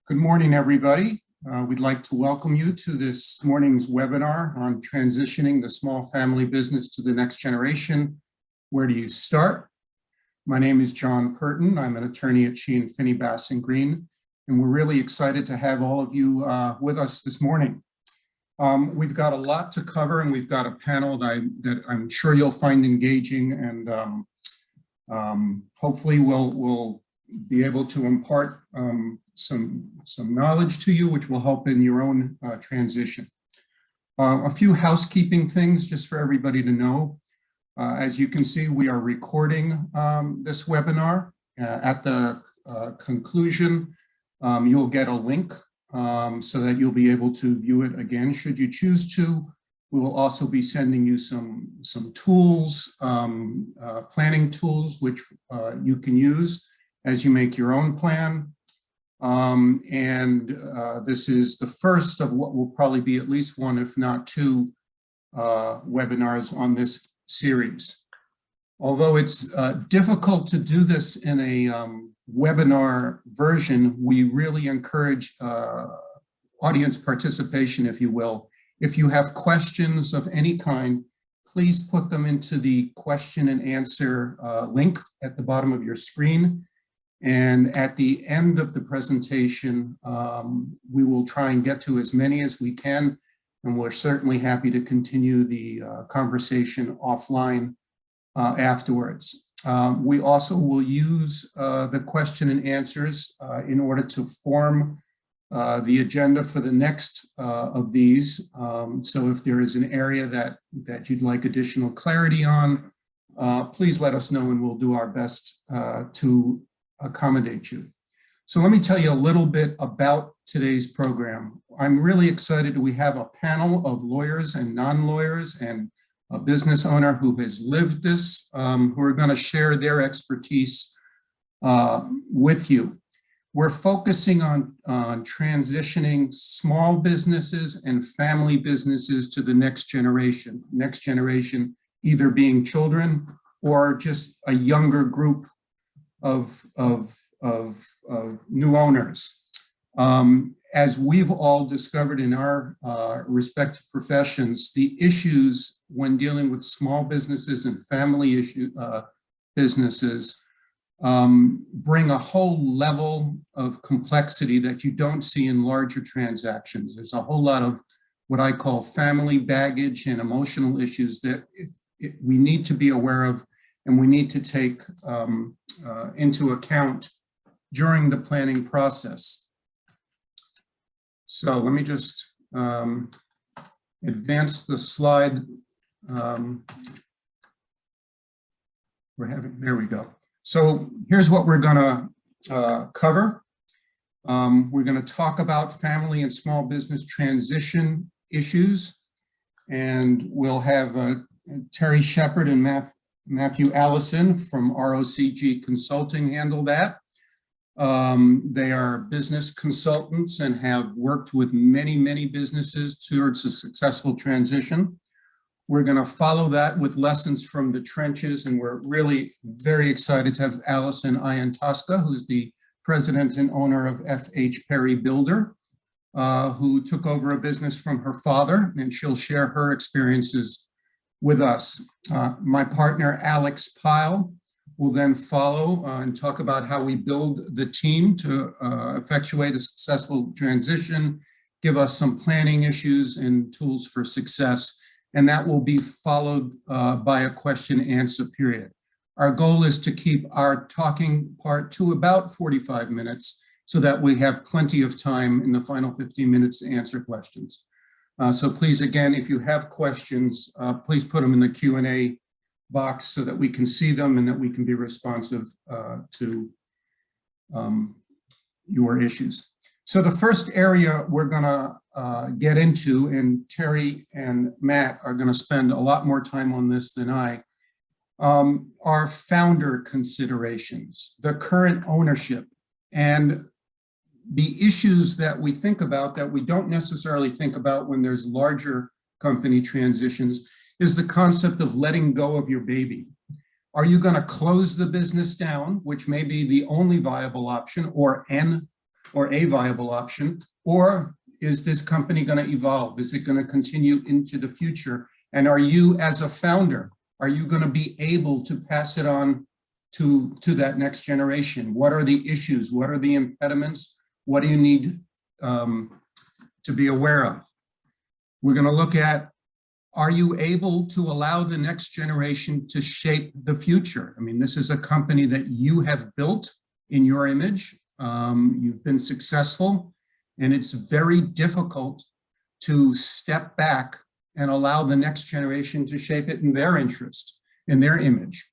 Good morning, everybody. We'd like to welcome you to this morning's webinar on transitioning the small family business to the next generation. Where do you start? My name is John Purton. I'm an attorney at Sheehan, Finney, Bass & Green, and we're really excited to have all of you with us this morning. We've got a lot to cover, and we've got a panel that I'm sure you'll find engaging, and hopefully we'll be able to impart some knowledge to you, which will help in your own transition. A few housekeeping things just for everybody to know. As you can see, we are recording this webinar. At the conclusion, you'll get a link so that you'll be able to view it again should you choose to. We will also be sending you some tools, planning tools, which you can use as you make your own plan. This is the first of what will probably be at least one, if not two, webinars on this series. Although it's difficult to do this in a webinar version, we really encourage audience participation, if you will. If you have questions of any kind, please put them into the question and answer link at the bottom of your screen. And at the end of the presentation, we will try and get to as many as we can, and we're certainly happy to continue the conversation offline afterwards. We also will use the question and answers in order to form the agenda for the next of these. So if there is an area that you'd like additional clarity on, please let us know and we'll do our best to accommodate you. So let me tell you a little bit about today's program. I'm really excited. We have a panel of lawyers and non-lawyers and a business owner who has lived this, who are going to share their expertise with you. We're focusing on transitioning small businesses and family businesses to the next generation either being children or just a younger group of new owners. As we've all discovered in our respective professions, the issues when dealing with small businesses and family businesses bring a whole level of complexity that you don't see in larger transactions. There's a whole lot of what I call family baggage and emotional issues that we need to be aware of and we need to take into account during the planning process. So let me just advance the slide. There we go. So here's what we're gonna cover. We're gonna talk about family and small business transition issues, and we'll have Terry Shepard and Matthew Allison from ROCG Consulting handle that. They are business consultants and have worked with many businesses towards a successful transition. We're going to follow that with lessons from the trenches, and we're really very excited to have Allison Iantoska, who's the president and owner of F.H. Perry Builder, who took over a business from her father, and she'll share her experiences with us. My partner, Alex Pyle, will then follow and talk about how we build the team to effectuate a successful transition, give us some planning issues and tools for success, and that will be followed by a question and answer period. Our goal is to keep our talking part to about 45 minutes so that we have plenty of time in the final 15 minutes to answer questions. So please, again, if you have questions, please put them in the Q&A box so that we can see them and that we can be responsive to your issues. So the first area we're gonna get into, and Terry and Matt are gonna spend a lot more time on this than I, are founder considerations, the current ownership, and the issues that we think about that we don't necessarily think about when there's larger company transitions is the concept of letting go of your baby. Are you going to close the business down, which may be the only viable option, or an or a viable option? Or is this company going to evolve? Is it going to continue into the future? And are you, as a founder, are you going to be able to pass it on to that next generation? What are the issues? What are the impediments? What do you need to be aware of? We're going to look at, are you able to allow the next generation to shape the future? I mean, this is a company that you have built in your image. You've been successful, and it's very difficult to step back and allow the next generation to shape it in their interest, in their image.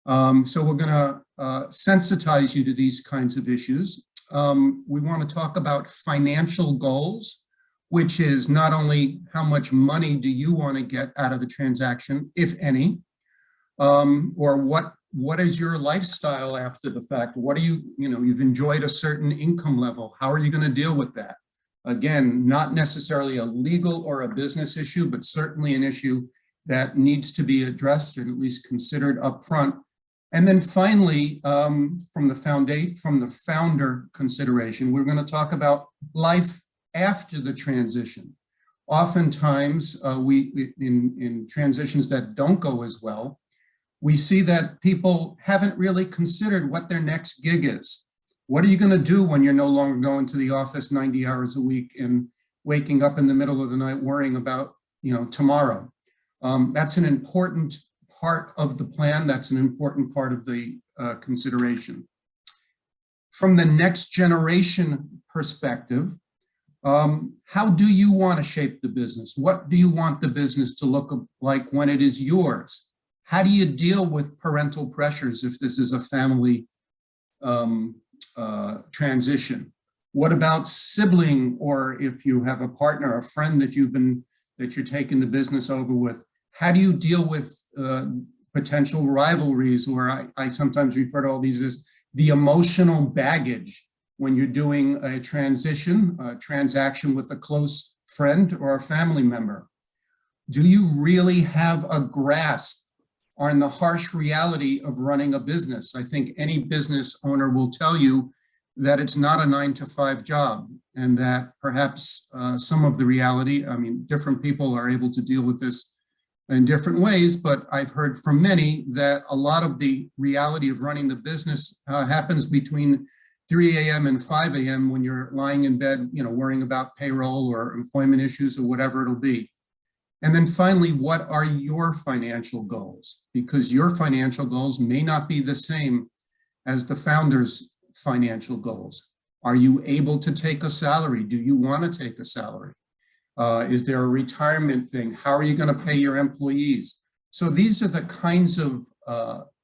So we're going to sensitize you to these kinds of issues. We want to talk about financial goals, which is not only how much money do you want to get out of the transaction, if any, or what is your lifestyle after the fact? What do you've enjoyed a certain income level. How are you going to deal with that? Again, not necessarily a legal or a business issue, but certainly an issue that needs to be addressed or at least considered upfront. And then finally, from the founder consideration, we're going to talk about life after the transition. Oftentimes, in transitions that don't go as well, we see that people haven't really considered what their next gig is. What are you going to do when you're no longer going to the office 90 hours a week and waking up in the middle of the night worrying about, tomorrow? That's an important part of the plan. That's an important part of the consideration. From the next generation perspective, how do you want to shape the business? What do you want the business to look like when it is yours? How do you deal with parental pressures if this is a family transition? What about sibling, or if you have a partner, a friend that you're taking the business over with? How do you deal with potential rivalries, or I sometimes refer to all these as the emotional baggage when you're doing a transaction with a close friend or a family member? Do you really have a grasp on the harsh reality of running a business? I think any business owner will tell you that it's not a 9-to-5 job, and that perhaps some of the reality, different people are able to deal with this in different ways, but I've heard from many that a lot of the reality of running the business happens between 3 a.m. and 5 a.m. when you're lying in bed, worrying about payroll or employment issues or whatever it'll be. And then finally, what are your financial goals? Because your financial goals may not be the same as the founder's financial goals. Are you able to take a salary? Do you want to take a salary? Is there a retirement thing? How are you going to pay your employees? So these are the kinds of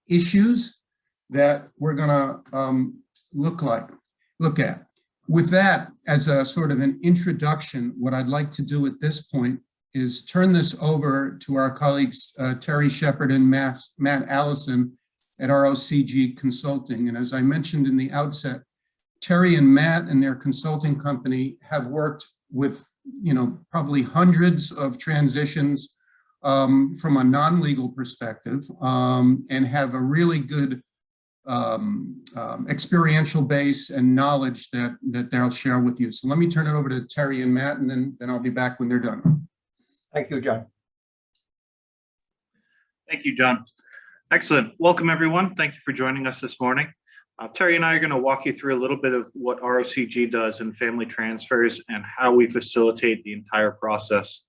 issues that we're going to look at. With that as a sort of an introduction, what I'd like to do at this point is turn this over to our colleagues, Terry Shepard and Matt Allison at ROCG Consulting. And as I mentioned in the outset, Terry and Matt and their consulting company have worked with, probably hundreds of transitions from a non-legal perspective, and have a really good experiential base and knowledge that they'll share with you. So let me turn it over to Terry and Matt, and then I'll be back when they're done. Thank you, John. Thank you, John. Excellent. Welcome, everyone. Thank you for joining us this morning. Terry and I are going to walk you through a little bit of what ROCG does in family transfers and how we facilitate the entire process.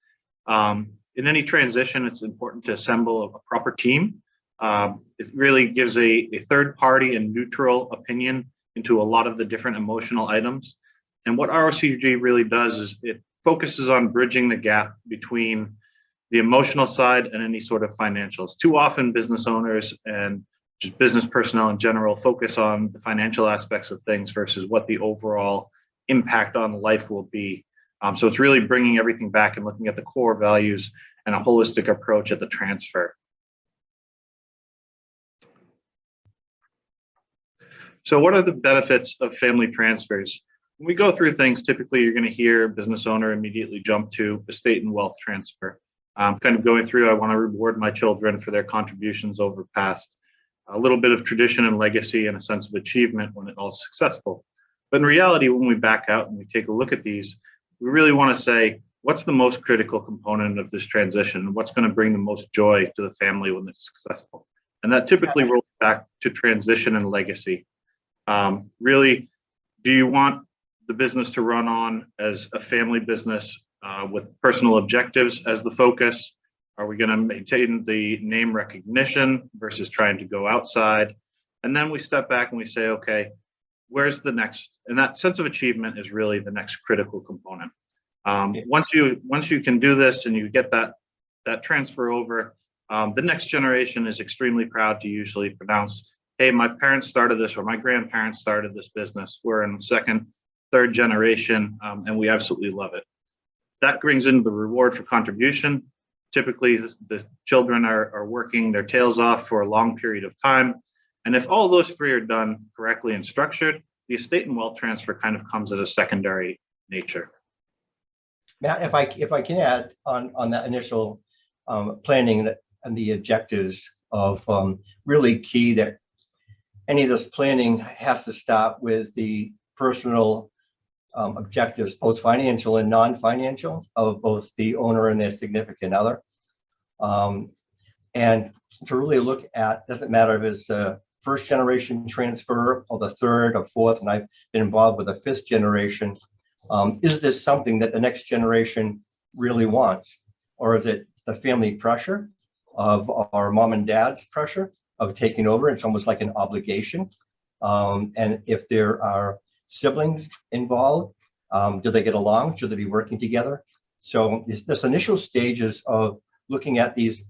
In any transition, it's important to assemble a proper team. It really gives a third party and neutral opinion into a lot of the different emotional items. And what ROCG really does is it focuses on bridging the gap between the emotional side and any sort of financials. Too often business owners and just business personnel in general focus on the financial aspects of things versus what the overall impact on life will be. So it's really bringing everything back and looking at the core values and a holistic approach at the transfer. So what are the benefits of family transfers? When we go through things, typically you're going to hear a business owner immediately jump to estate and wealth transfer. Kind of going through, I want to reward my children for their contributions over past. A little bit of tradition and legacy and a sense of achievement when it's all successful. But in reality, when we back out and we take a look at these, we really want to say, what's the most critical component of this transition? What's going to bring the most joy to the family when it's successful? And that typically rolls back to transition and legacy. Really, do you want the business to run on as a family business with personal objectives as the focus? Are we going to maintain the name recognition versus trying to go outside? And then we step back and we say, okay, where's the next? And that sense of achievement is really the next critical component. Once you can do this and you get that transfer over, the next generation is extremely proud to usually pronounce, hey, my parents started this or my grandparents started this business. We're in the second, third generation, and we absolutely love it. That brings in the reward for contribution. Typically, the children are working their tails off for a long period of time. And if all those three are done correctly and structured, the estate and wealth transfer kind of comes as a secondary nature. Matt, if I can add on that initial planning and the objectives of really key that any of this planning has to start with the personal objectives, both financial and non-financial, of both the owner and their significant other. And to really look at, doesn't matter if it's a first generation transfer or the third or fourth, and I've been involved with the fifth generation. Is this something that the next generation really wants? Or is it the family pressure of our mom and dad's pressure of taking over? It's almost like an obligation. And if there are siblings involved, do they get along? Should they be working together? So this initial stages of looking at these,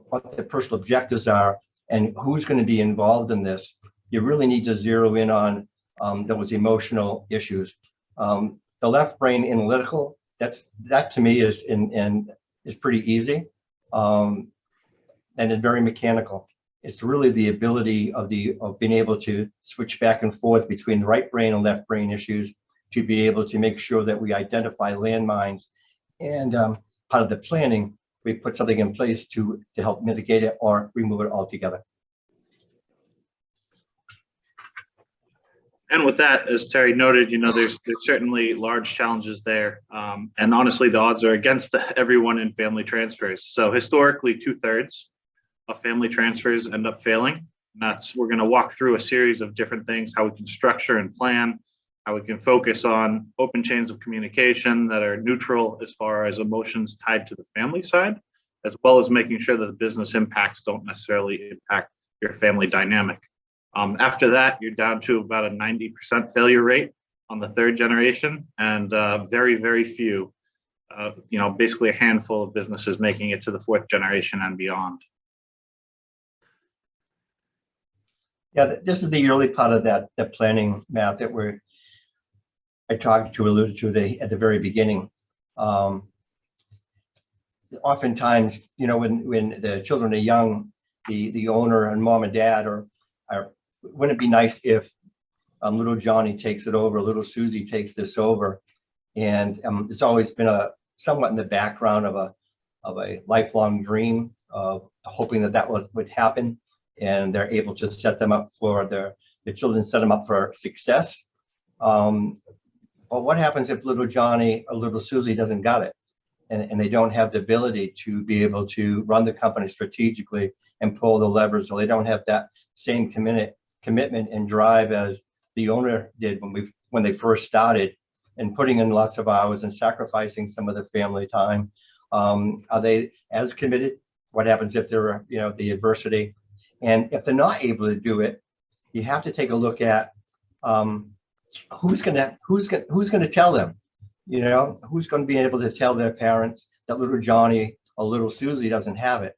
what the personal objectives are and who's going to be involved in this, you really need to zero in on those emotional issues. The left brain analytical, that to me is pretty easy, and it's very mechanical. It's really the ability of being able to switch back and forth between the right brain and left brain issues to be able to make sure that we identify landmines. And part of the planning, we put something in place to help mitigate it or remove it altogether. And with that, as Terry noted, there's certainly large challenges there. And honestly, the odds are against everyone in family transfers. So historically, 2/3 of family transfers end up failing. And we're going to walk through a series of different things, how we can structure and plan, how we can focus on open chains of communication that are neutral as far as emotions tied to the family side, as well as making sure that the business impacts don't necessarily impact your family dynamic. After that, you're down to about a 90% failure rate on the third generation, and very, very few, basically a handful of businesses making it to the fourth generation and beyond. Yeah, this is the early part of that planning, Matt, that I alluded to at the very beginning. Oftentimes, when the children are young, the owner and mom and dad wouldn't it be nice if little Johnny takes it over, little Susie takes this over? And it's always been somewhat in the background of a lifelong dream of hoping that would happen, and they're able to set them up for the children, set them up for success. But what happens if little Johnny or little Susie doesn't got it, and they don't have the ability to be able to run the company strategically and pull the levers, or they don't have that same commitment and drive as the owner did when they first started, and putting in lots of hours and sacrificing some of the family time? Are they as committed? What happens if there are, the adversity? And if they're not able to do it, you have to take a look at who's going to tell them, who's going to be able to tell their parents that little Johnny or little Susie doesn't have it.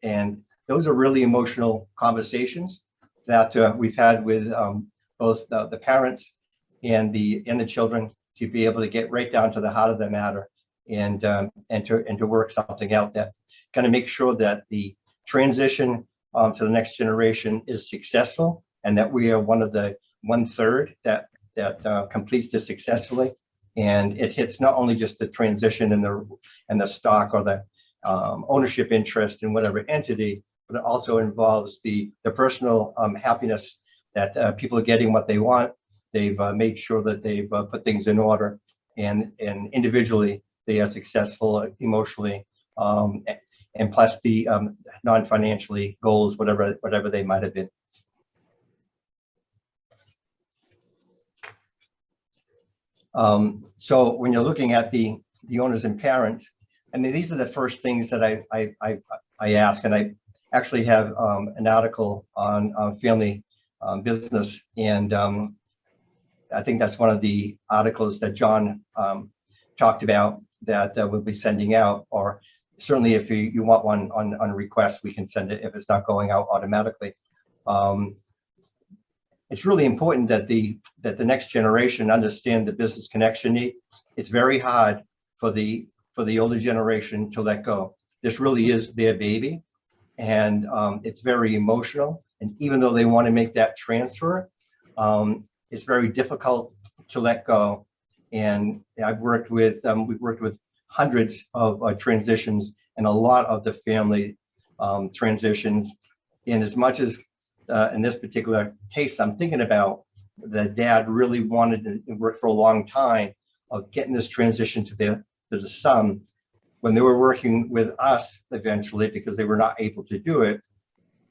And those are really emotional conversations that we've had with both the parents and the children, to be able to get right down to the heart of the matter and to work something out that kind of make sure that the transition to the next generation is successful, and that we are one of the 1/3 that completes this successfully. And it hits not only just the transition and the stock or the ownership interest in whatever entity, but it also involves the personal happiness that people are getting what they want, they've made sure that they've put things in order, and individually they are successful emotionally, and plus the non-financially goals, whatever they might have been. So when you're looking at the owners and parents, I mean, these are the first things that I ask, and I actually have an article on family business, and I think that's one of the articles that John talked about that we'll be sending out, or certainly if you want one on request, we can send it if it's not going out automatically. It's really important that the next generation understand the business connection need. It's very hard for the older generation to let go. This really is their baby, and it's very emotional. And even though they want to make that transfer, it's very difficult to let go. And we've worked with hundreds of transitions and a lot of the family transitions. And as much as in this particular case, I'm thinking about the dad really wanted to work for a long time of getting this transition to the son. When they were working with us eventually, because they were not able to do it,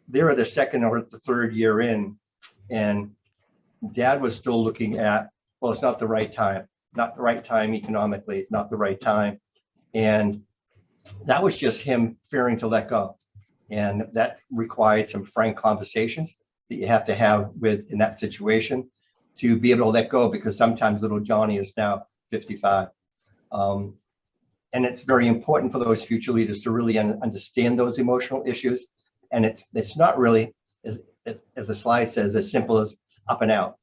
they were the second or the third year in, and dad was still looking at, well, it's not the right time, not the right time economically, it's not the right time. And that was just him fearing to let go. And that required some frank conversations that you have to have in that situation to be able to let go, because sometimes little Johnny is now 55. And it's very important for those future leaders to really understand those emotional issues. And it's not really, as the slide says, as simple as up and out.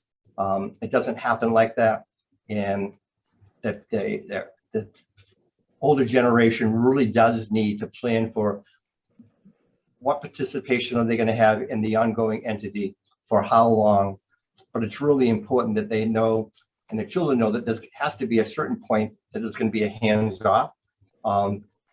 It doesn't happen like that. And that the older generation really does need to plan for what participation are they going to have in the ongoing entity, for how long. But it's really important that they know, and the children know, that there has to be a certain point that there's going to be a hands-off,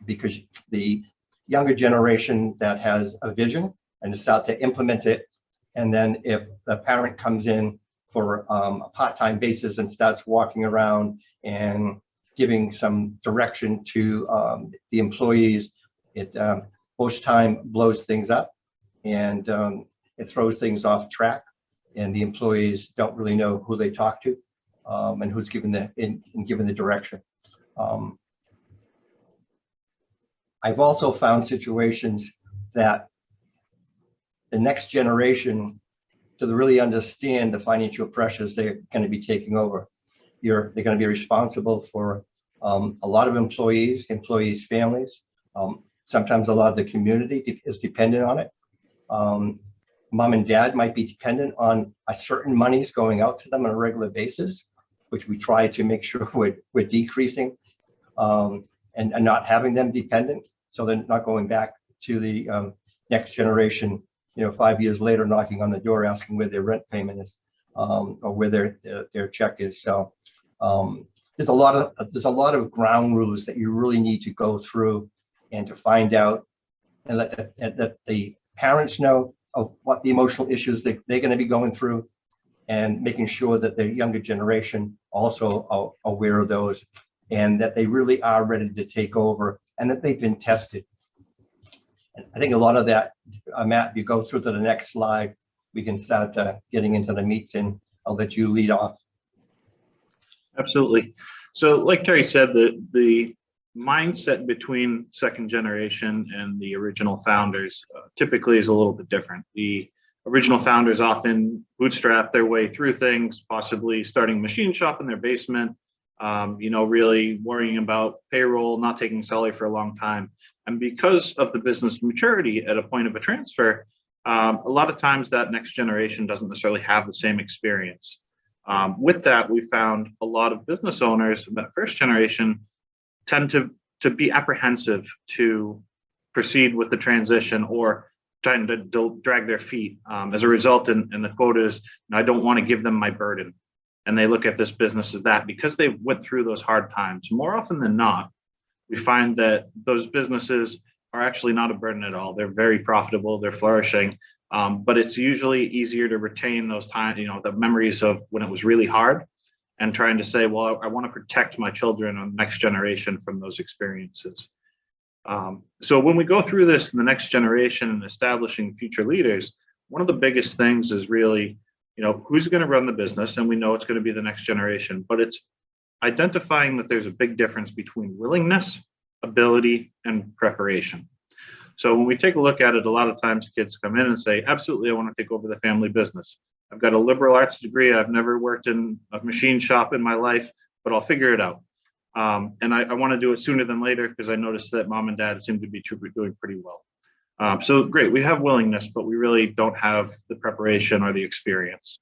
because the younger generation that has a vision and is out to implement it, and then if the parent comes in for a part-time basis and starts walking around and giving some direction to the employees, it most time blows things up, and it throws things off track, and the employees don't really know who they talk to, and who's given the direction. I've also found situations that the next generation, to really understand the financial pressures they're going to be taking over, they're going to be responsible for a lot of employees, families. Sometimes a lot of the community is dependent on it. Mom and dad might be dependent on a certain monies going out to them on a regular basis, which we try to make sure we're decreasing, and not having them dependent, so they're not going back to the next generation, 5 years later, knocking on the door asking where their rent payment is, or where their check is. So there's a lot of ground rules that you really need to go through and to find out, and let the parents know of what the emotional issues they're going to be going through, and making sure that the younger generation also are aware of those, and that they really are ready to take over, and that they've been tested. And I think a lot of that, Matt, if you go through to the next slide, we can start getting into the meats, and I'll let you lead off. Absolutely. So like Terry said, the mindset between second generation and the original founders typically is a little bit different. The original founders often bootstrap their way through things, possibly starting a machine shop in their basement, really worrying about payroll, not taking salary for a long time. And because of the business maturity at a point of a transfer, a lot of times that next generation doesn't necessarily have the same experience. With that, we found a lot of business owners, that first generation, tend to be apprehensive to proceed with the transition, or trying to drag their feet. As a result, and the quote is, I don't want to give them my burden. And they look at this business as that, because they went through those hard times. More often than not, we find that those businesses are actually not a burden at all. They're very profitable, they're flourishing, but it's usually easier to retain those times, the memories of when it was really hard, and trying to say, well, I want to protect my children and the next generation from those experiences. So when we go through this in the next generation and establishing future leaders, one of the biggest things is really, who's going to run the business? And we know it's going to be the next generation, but it's identifying that there's a big difference between willingness, ability, and preparation. So when we take a look at it, a lot of times kids come in and say, absolutely, I want to take over the family business. I've got a liberal arts degree. I've never worked in a machine shop in my life, but I'll figure it out. And I want to do it sooner than later because I noticed that mom and dad seem to be doing pretty well. So great, we have willingness, but we really don't have the preparation or the experience.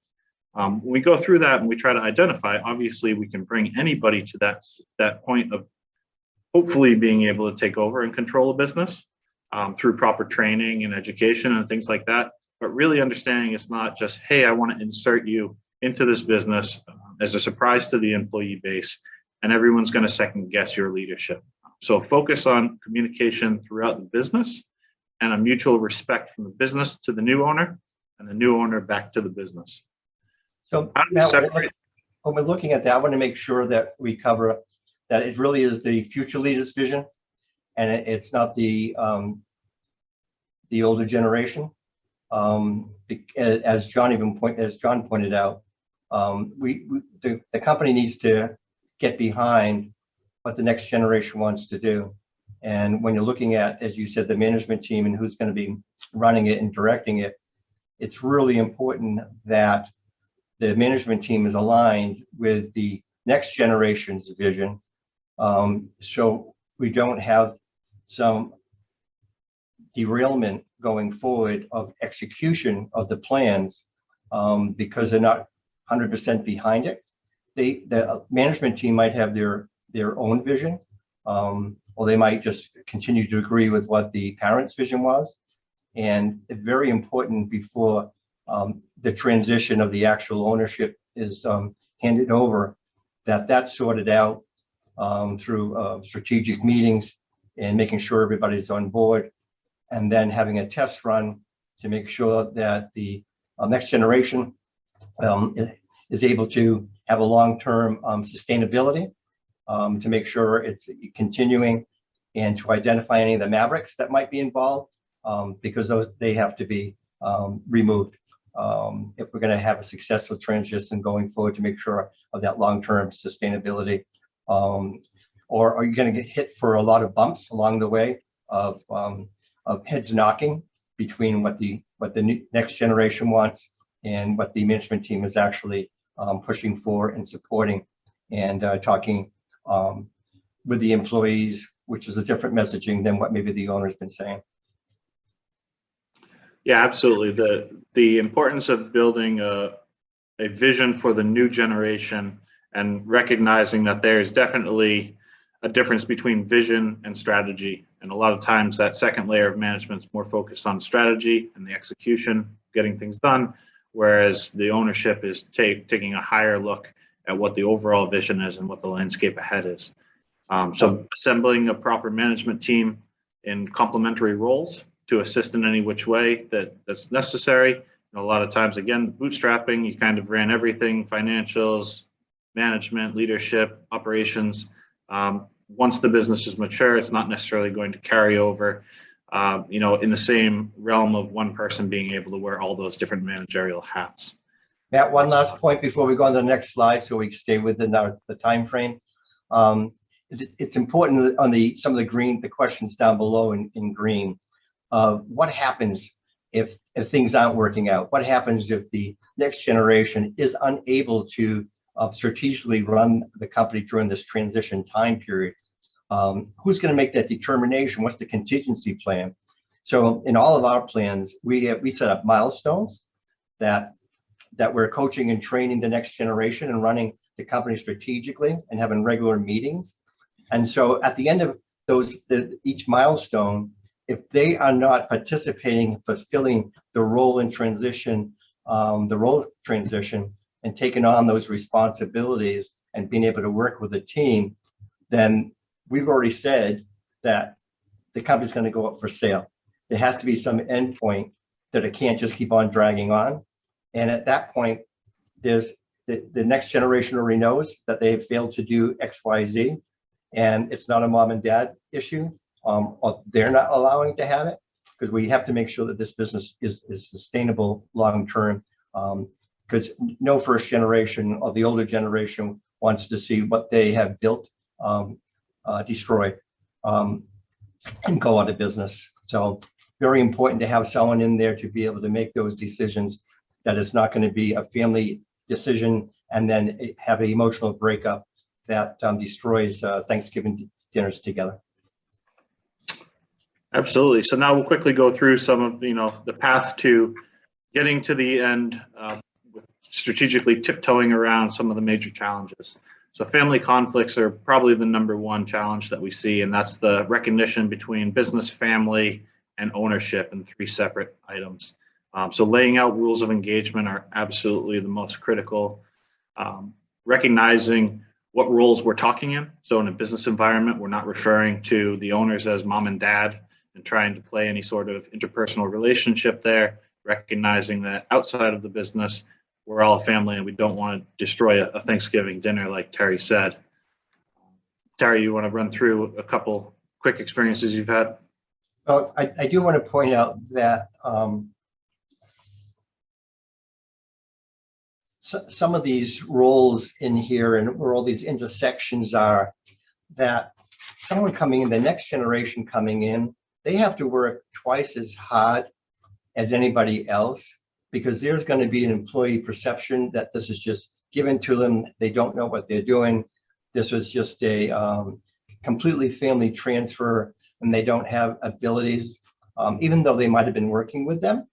When we go through that and we try to identify, obviously we can bring anybody to that point of hopefully being able to take over and control a business through proper training and education and things like that. But really understanding it's not just, hey, I want to insert you into this business as a surprise to the employee base, and everyone's going to second guess your leadership. So focus on communication throughout the business and a mutual respect from the business to the new owner and the new owner back to the business. So Matt, when we're looking at that, I want to make sure that we cover that it really is the future leaders' vision, and it's not the older generation. As John pointed out, the company needs to get behind what the next generation wants to do. And when you're looking at, as you said, the management team and who's going to be running it and directing it, it's really important that the management team is aligned with the next generation's vision, so we don't have some derailment going forward of execution of the plans because they're not 100% behind it. The management team might have their own vision, or they might just continue to agree with what the parents' vision was. And it's very important before the transition of the actual ownership is handed over, that's sorted out through strategic meetings and making sure everybody's on board, and then having a test run to make sure that the next generation is able to have a long-term sustainability, to make sure it's continuing, and to identify any of the mavericks that might be involved, because they have to be removed if we're going to have a successful transition going forward, to make sure of that long-term sustainability. Or are you going to get hit for a lot of bumps along the way of heads knocking between what the next generation wants and what the management team is actually pushing for and supporting, and talking with the employees, which is a different messaging than what maybe the owner's been saying. Yeah, absolutely. The importance of building a vision for the new generation and recognizing that there's definitely a difference between vision and strategy. And a lot of times that second layer of management is more focused on strategy and the execution, getting things done, whereas the ownership is taking a higher look at what the overall vision is and what the landscape ahead is. So assembling a proper management team in complementary roles to assist in any which way that's necessary. And a lot of times, again, bootstrapping, you kind of ran everything: financials, management, leadership, operations. Once the business is mature, it's not necessarily going to carry over, in the same realm of one person being able to wear all those different managerial hats. Matt, one last point before we go on to the next slide, so we stay within the time frame. It's important on some of the questions down below in green. What happens if things aren't working out? What happens if the next generation is unable to strategically run the company during this transition time period? Who's going to make that determination? What's the contingency plan? So in all of our plans, we set up milestones that we're coaching and training the next generation and running the company strategically and having regular meetings. And so at the end of each milestone, if they are not participating, fulfilling the role transition, and taking on those responsibilities and being able to work with a team, then we've already said that the company's going to go up for sale. There has to be some endpoint that it can't just keep on dragging on. And at that point, there's the next generation already knows that they have failed to do X, Y, Z, and it's not a mom and dad issue. They're not allowing to have it, because we have to make sure that this business is sustainable long-term. Because no first generation or the older generation wants to see what they have built destroyed and go out of business. So very important to have someone in there to be able to make those decisions, that it's not going to be a family decision and then have an emotional breakup that destroys Thanksgiving dinners together. Absolutely. So now we'll quickly go through some of, the path to getting to the end, with strategically tiptoeing around some of the major challenges. So family conflicts are probably the number one challenge that we see, and that's the recognition between business, family, and ownership in 3 separate items. So laying out rules of engagement are absolutely the most critical. Recognizing what roles we're talking in. So in a business environment, we're not referring to the owners as mom and dad and trying to play any sort of interpersonal relationship there, recognizing that outside of the business, we're all a family and we don't want to destroy a Thanksgiving dinner, like Terry said. Terry, you want to run through a couple quick experiences you've had? Well, I do want to point out that some of these roles in here and where all these intersections are, that someone coming in, the next generation coming in, they have to work twice as hard as anybody else, because there's going to be an employee perception that this is just given to them. They don't know what they're doing. This was just a completely family transfer, and they don't have abilities. Even though they might have been working with them,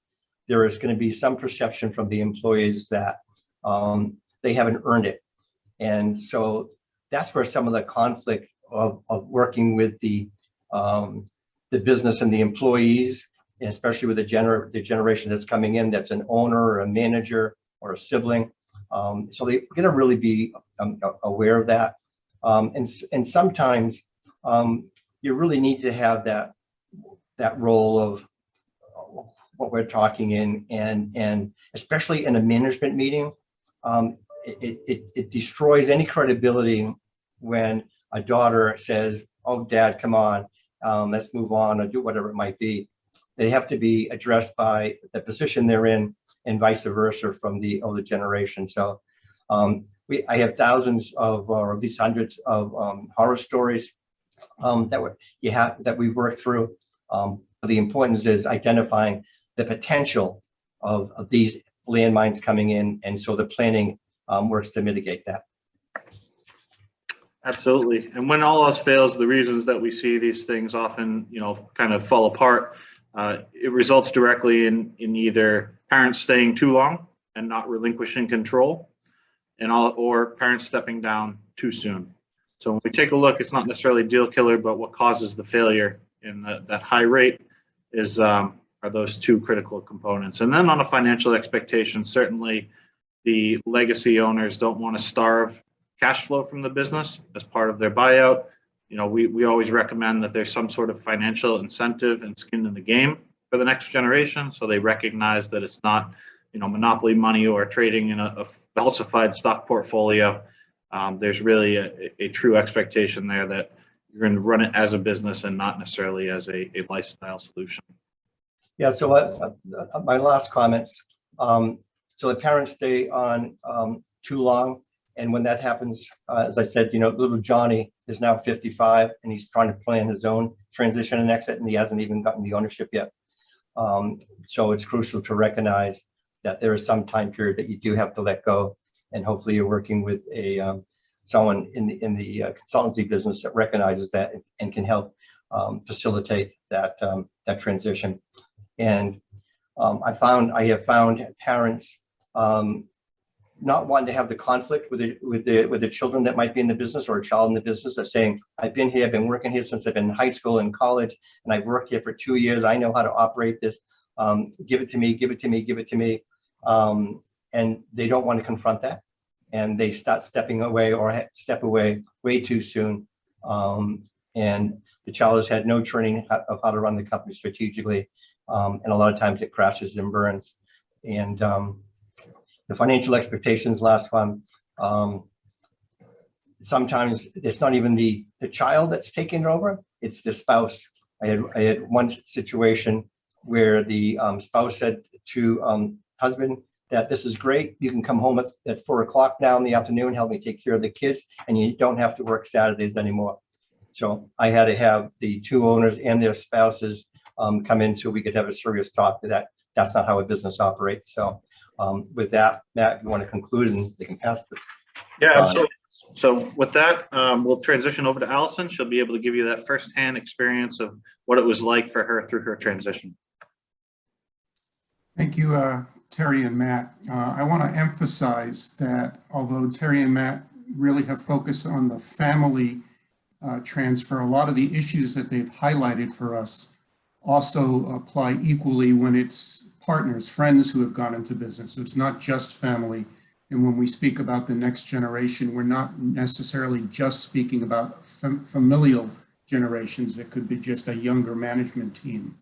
there is going to be some perception from the employees that they haven't earned it. And so that's where some of the conflict of working with the business and the employees, and especially with the generation that's coming in, that's an owner or a manager or a sibling. So they're going to really be aware of that. And sometimes you really need to have that role of what we're talking in, and especially in a management meeting, it destroys any credibility when a daughter says, "Oh, Dad, come on, let's move on," or do whatever it might be. They have to be addressed by the position they're in, and vice versa from the older generation. So I have thousands of, or at least hundreds of horror stories that we work through. The importance is identifying the potential of these landmines coming in, and so the planning works to mitigate that. Absolutely. And when all else fails, the reasons that we see these things often, kind of fall apart, it results directly in either parents staying too long and not relinquishing control, or parents stepping down too soon. So when we take a look, it's not necessarily a deal killer, but what causes the failure in that high rate are those 2 critical components. And then on a financial expectation, certainly the legacy owners don't want to starve cash flow from the business as part of their buyout. We always recommend that there's some sort of financial incentive and skin in the game for the next generation, so they recognize that it's not, monopoly money or trading in a falsified stock portfolio. There's really a true expectation there that you're going to run it as a business and not necessarily as a lifestyle solution. Yeah, so my last comments. So the parents stay on too long, and when that happens, as I said, little Johnny is now 55, and he's trying to plan his own transition and exit, and he hasn't even gotten the ownership yet. So it's crucial to recognize that there is some time period that you do have to let go, and hopefully you're working with someone in the consultancy business that recognizes that and can help facilitate that transition. And I have found parents not wanting to have the conflict with the children that might be in the business, or a child in the business, of saying, "I've been here, I've been working here since I've been in high school and college, and I've worked here for 2 years. I know how to operate this. Give it to me, give it to me, give it to me." And they don't want to confront that, and they start stepping away or step away way too soon. and the child has had no training of how to run the company strategically. And a lot of times it crashes and burns. And the financial expectations, last one, sometimes it's not even the child that's taking it over, it's the spouse. I had one situation where the spouse said to husband that this is great, you can come home at 4 o'clock now in the afternoon, help me take care of the kids, and you don't have to work Saturdays anymore. So I had to have the two owners and their spouses come in so we could have a serious talk to that. That's not how a business operates. So with that, Matt, if you want to conclude, and they can pass the. Yeah, absolutely. So with that, we'll transition over to Allison. She'll be able to give you that firsthand experience of what it was like for her through her transition. Thank you, Terry and Matt. I want to emphasize that although Terry and Matt really have focused on the family transfer, a lot of the issues that they've highlighted for us also apply equally when it's partners, friends who have gone into business. So it's not just family. And when we speak about the next generation, we're not necessarily just speaking about familial generations. It could be just a younger management team.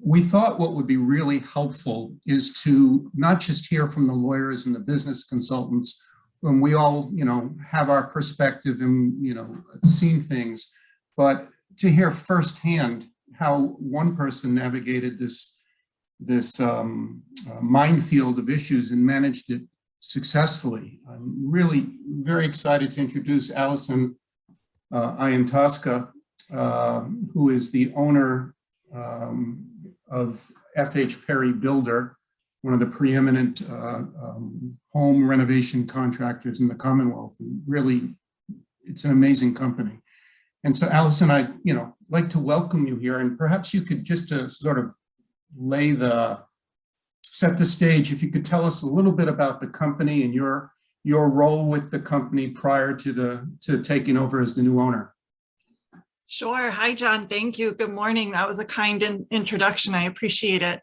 We thought what would be really helpful is to not just hear from the lawyers and the business consultants when we all, have our perspective and, seen things, but to hear firsthand how one person navigated this minefield of issues and managed it successfully. I'm really very excited to introduce Allison Iantoska, who is the owner of FH Perry Builder, one of the preeminent home renovation contractors in the Commonwealth. And really, it's an amazing company. And so, Allison, I'd like to welcome you here, and perhaps you could just sort of set the stage. If you could tell us a little bit about the company and your role with the company prior to taking over as the new owner. Sure. Hi, John. Thank you. Good morning. That was a kind introduction. I appreciate it.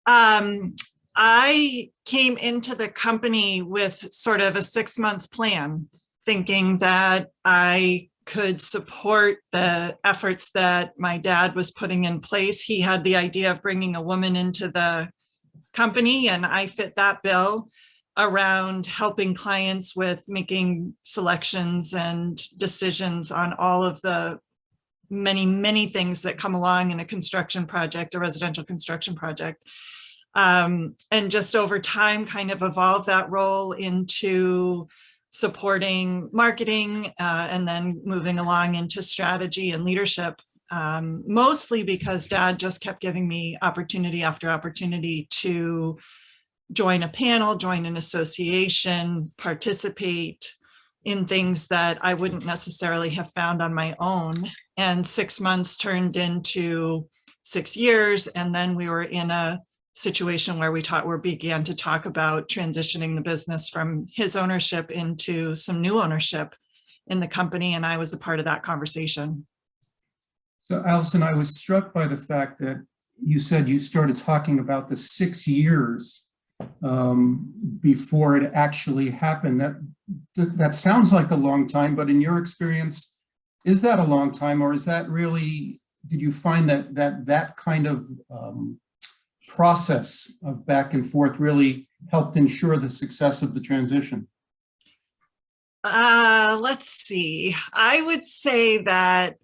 I came into the company with sort of a 6-month plan, thinking that I could support the efforts that my dad was putting in place. He had the idea of bringing a woman into the company, and I fit that bill around helping clients with making selections and decisions on all of the many, many things that come along in a construction project, a residential construction project. And just over time, kind of evolved that role into supporting marketing and then moving along into strategy and leadership, mostly because Dad just kept giving me opportunity after opportunity to join a panel, join an association, participate in things that I wouldn't necessarily have found on my own. And 6 months turned into 6 years. And then we were in a situation where we began to talk about transitioning the business from his ownership into some new ownership in the company. And I was a part of that conversation. So Allison, I was struck by the fact that you said you started talking about the 6 years before it actually happened. That sounds like a long time, but in your experience, is that a long time, or is that really, did you find that kind of process of back and forth really helped ensure the success of the transition? Let's see. I would say that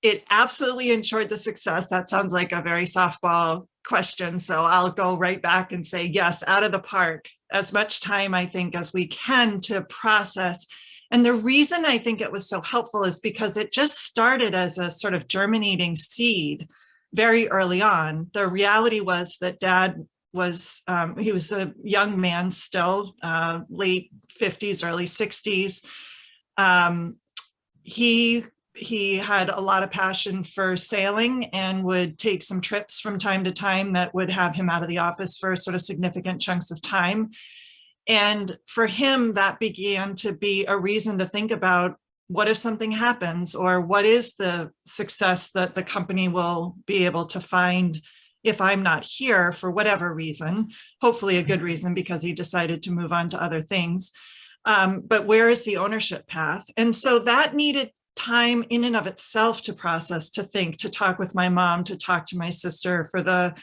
it absolutely ensured the success. That sounds like a very softball question. So I'll go right back and say, yes, out of the park, as much time, I think, as we can to process. And the reason I think it was so helpful is because it just started as a sort of germinating seed very early on. The reality was that Dad was, he was a young man still, late 50s, early 60s. He had a lot of passion for sailing and would take some trips from time to time that would have him out of the office for sort of significant chunks of time. And for him, that began to be a reason to think about, what if something happens, or what is the success that the company will be able to find if I'm not here for whatever reason, hopefully a good reason because he decided to move on to other things. But where is the ownership path? And so that needed time in and of itself to process, to think, to talk with my mom, to talk to my sister, for the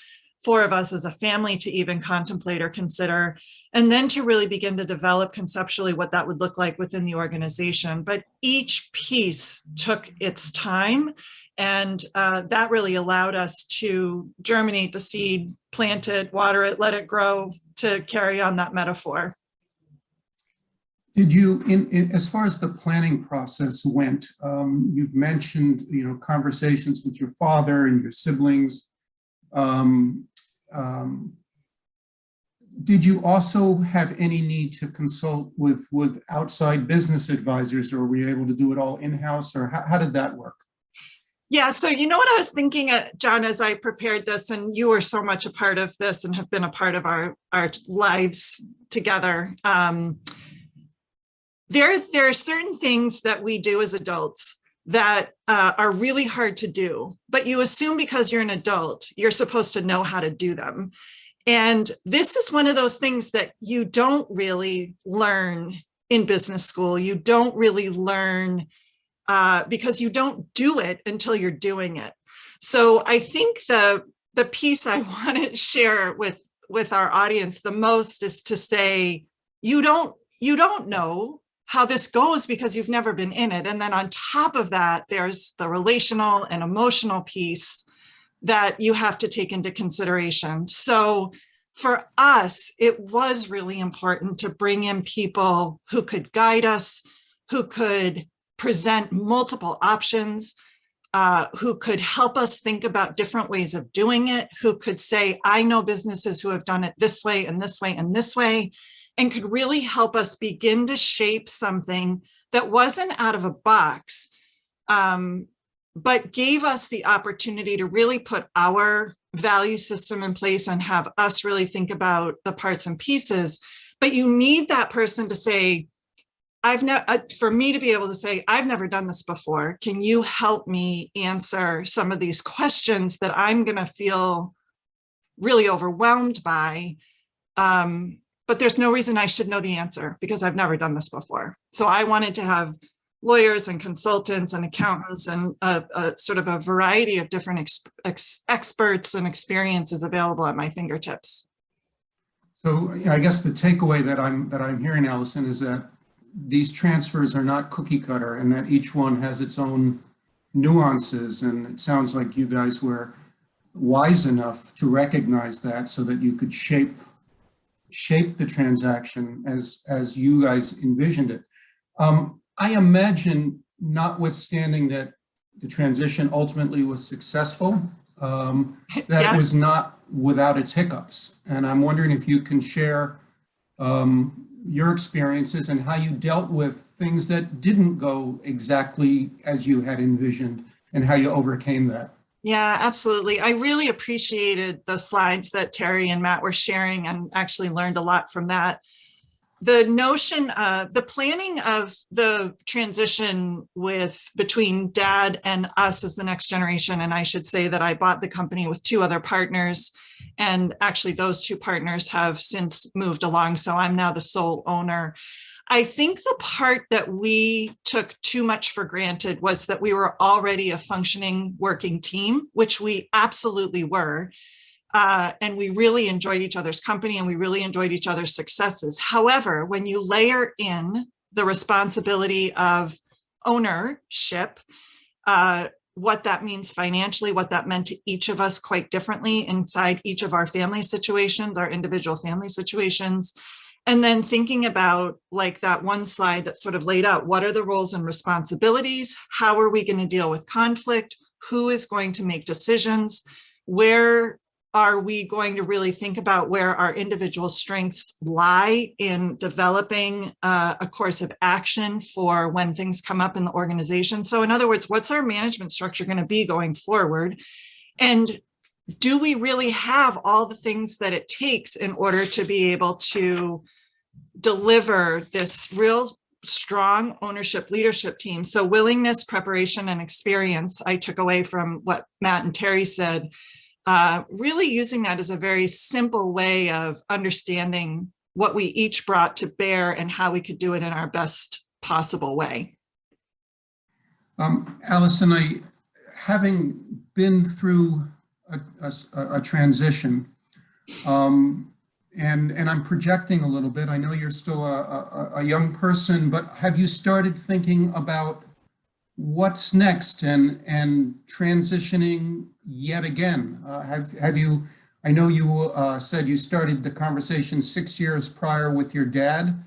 four of us as a family to even contemplate or consider, and then to really begin to develop conceptually what that would look like within the organization. But each piece took its time, and that really allowed us to germinate the seed, plant it, water it, let it grow, to carry on that metaphor. Did you, as far as the planning process went, you've mentioned, conversations with your father and your siblings. Did you also have any need to consult with outside business advisors, or were you able to do it all in-house, or how did that work? Yeah, so you know what I was thinking, John, as I prepared this, and you were so much a part of this and have been a part of our lives together. There are certain things that we do as adults that are really hard to do, but you assume because you're an adult, you're supposed to know how to do them. And this is one of those things that you don't really learn in business school. You don't really learn because you don't do it until you're doing it. So I think the piece I want to share with our audience the most is to say, you don't know how this goes because you've never been in it. And then on top of that, there's the relational and emotional piece that you have to take into consideration. So for us, it was really important to bring in people who could guide us, who could present multiple options, who could help us think about different ways of doing it, who could say, I know businesses who have done it this way and this way and this way, and could really help us begin to shape something that wasn't out of a box, but gave us the opportunity to really put our value system in place and have us really think about the parts and pieces. But you need that person to say, for me to be able to say, I've never done this before. Can you help me answer some of these questions that I'm going to feel really overwhelmed by? But there's no reason I should know the answer because I've never done this before. So I wanted to have lawyers and consultants and accountants and a sort of a variety of different experts and experiences available at my fingertips. So I guess the takeaway that I'm hearing, Allison, is that these transfers are not cookie cutter and that each one has its own nuances. And it sounds like you guys were wise enough to recognize that so that you could shape the transaction as you guys envisioned it. I imagine, notwithstanding that the transition ultimately was successful, that was not without its hiccups. And I'm wondering if you can share your experiences and how you dealt with things that didn't go exactly as you had envisioned and how you overcame that. Yeah, absolutely. I really appreciated the slides that Terry and Matt were sharing and actually learned a lot from that. The notion of the planning of the transition between Dad and us as the next generation, and I should say that I bought the company with two other partners, and actually those two partners have since moved along, so I'm now the sole owner. I think the part that we took too much for granted was that we were already a functioning working team, which we absolutely were. And we really enjoyed each other's company and we really enjoyed each other's successes. However, when you layer in the responsibility of ownership, what that means financially, what that meant to each of us quite differently inside each of our family situations, our individual family situations, and then thinking about like that one slide that sort of laid out, what are the roles and responsibilities? How are we going to deal with conflict? Who is going to make decisions? Where are we going to really think about where our individual strengths lie in developing a course of action for when things come up in the organization? So in other words, what's our management structure going to be going forward? And do we really have all the things that it takes in order to be able to deliver this real strong ownership leadership team? So willingness, preparation, and experience, I took away from what Matt and Terry said, really using that as a very simple way of understanding what we each brought to bear and how we could do it in our best possible way. Allison, having been through a transition, and I'm projecting a little bit. I know you're still a young person, but have you started thinking about what's next and transitioning yet again? Have you? I know you said you started the conversation 6 years prior with your dad.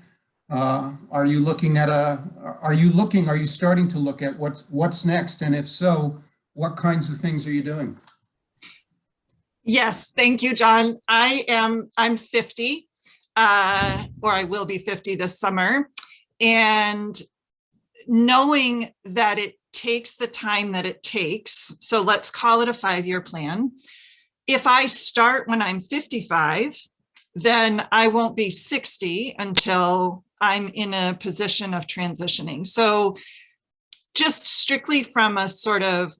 Are you looking at are you starting to look at what's next? And if so, what kinds of things are you doing? Yes, thank you, John. I'm 50, or I will be 50 this summer. And knowing that it takes the time that it takes, so let's call it a 5-year plan. If I start when I'm 55, then I won't be 60 until I'm in a position of transitioning. So just strictly from a sort of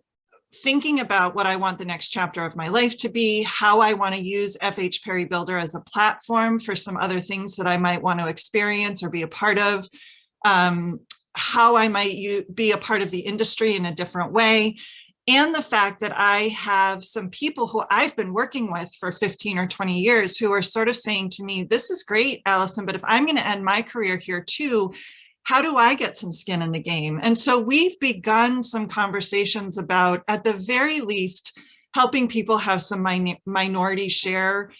thinking about what I want the next chapter of my life to be, how I want to use FH Perry Builder as a platform for some other things that I might want to experience or be a part of, how I might be a part of the industry in a different way. And the fact that I have some people who I've been working with for 15 or 20 years who are sort of saying to me, this is great, Allison, but if I'm going to end my career here too, how do I get some skin in the game? And so we've begun some conversations about, at the very least, helping people have some minority share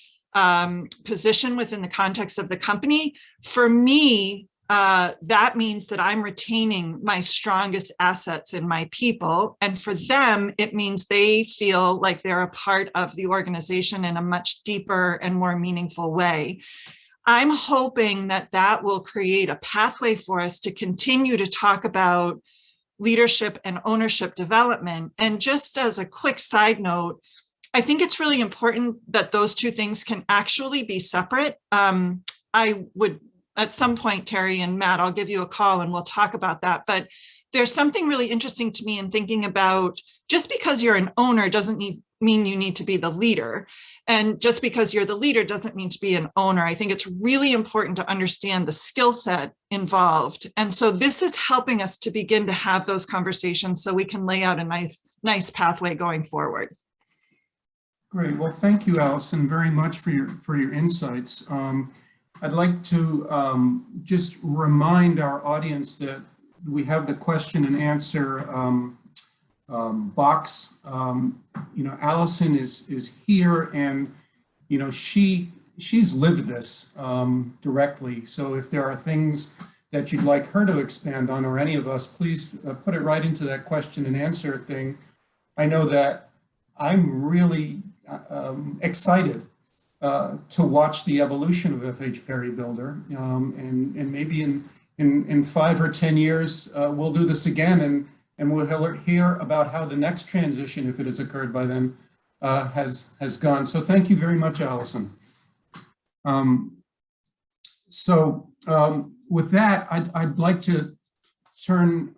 position within the context of the company. For me, that means that I'm retaining my strongest assets in my people. And for them, it means they feel like they're a part of the organization in a much deeper and more meaningful way. I'm hoping that that will create a pathway for us to continue to talk about leadership and ownership development. And just as a quick side note, I think it's really important that those two things can actually be separate. I would, at some point, Terry and Matt, I'll give you a call and we'll talk about that. But there's something really interesting to me in thinking about, just because you're an owner doesn't mean you need to be the leader. And just because you're the leader doesn't mean to be an owner. I think it's really important to understand the skill set involved. And so this is helping us to begin to have those conversations so we can lay out a nice pathway going forward. Great. Well, thank you, Allison, very much for your insights. I'd like to just remind our audience that we have the question and answer box. Allison is here, and she's lived this directly. So if there are things that you'd like her to expand on, or any of us, please put it right into that question and answer thing. I know that I'm really excited to watch the evolution of FH Perry Builder, and maybe in 5 or 10 years we'll do this again, and we'll hear about how the next transition, if it has occurred by then, has gone. So thank you very much, Allison. With that, I'd like to turn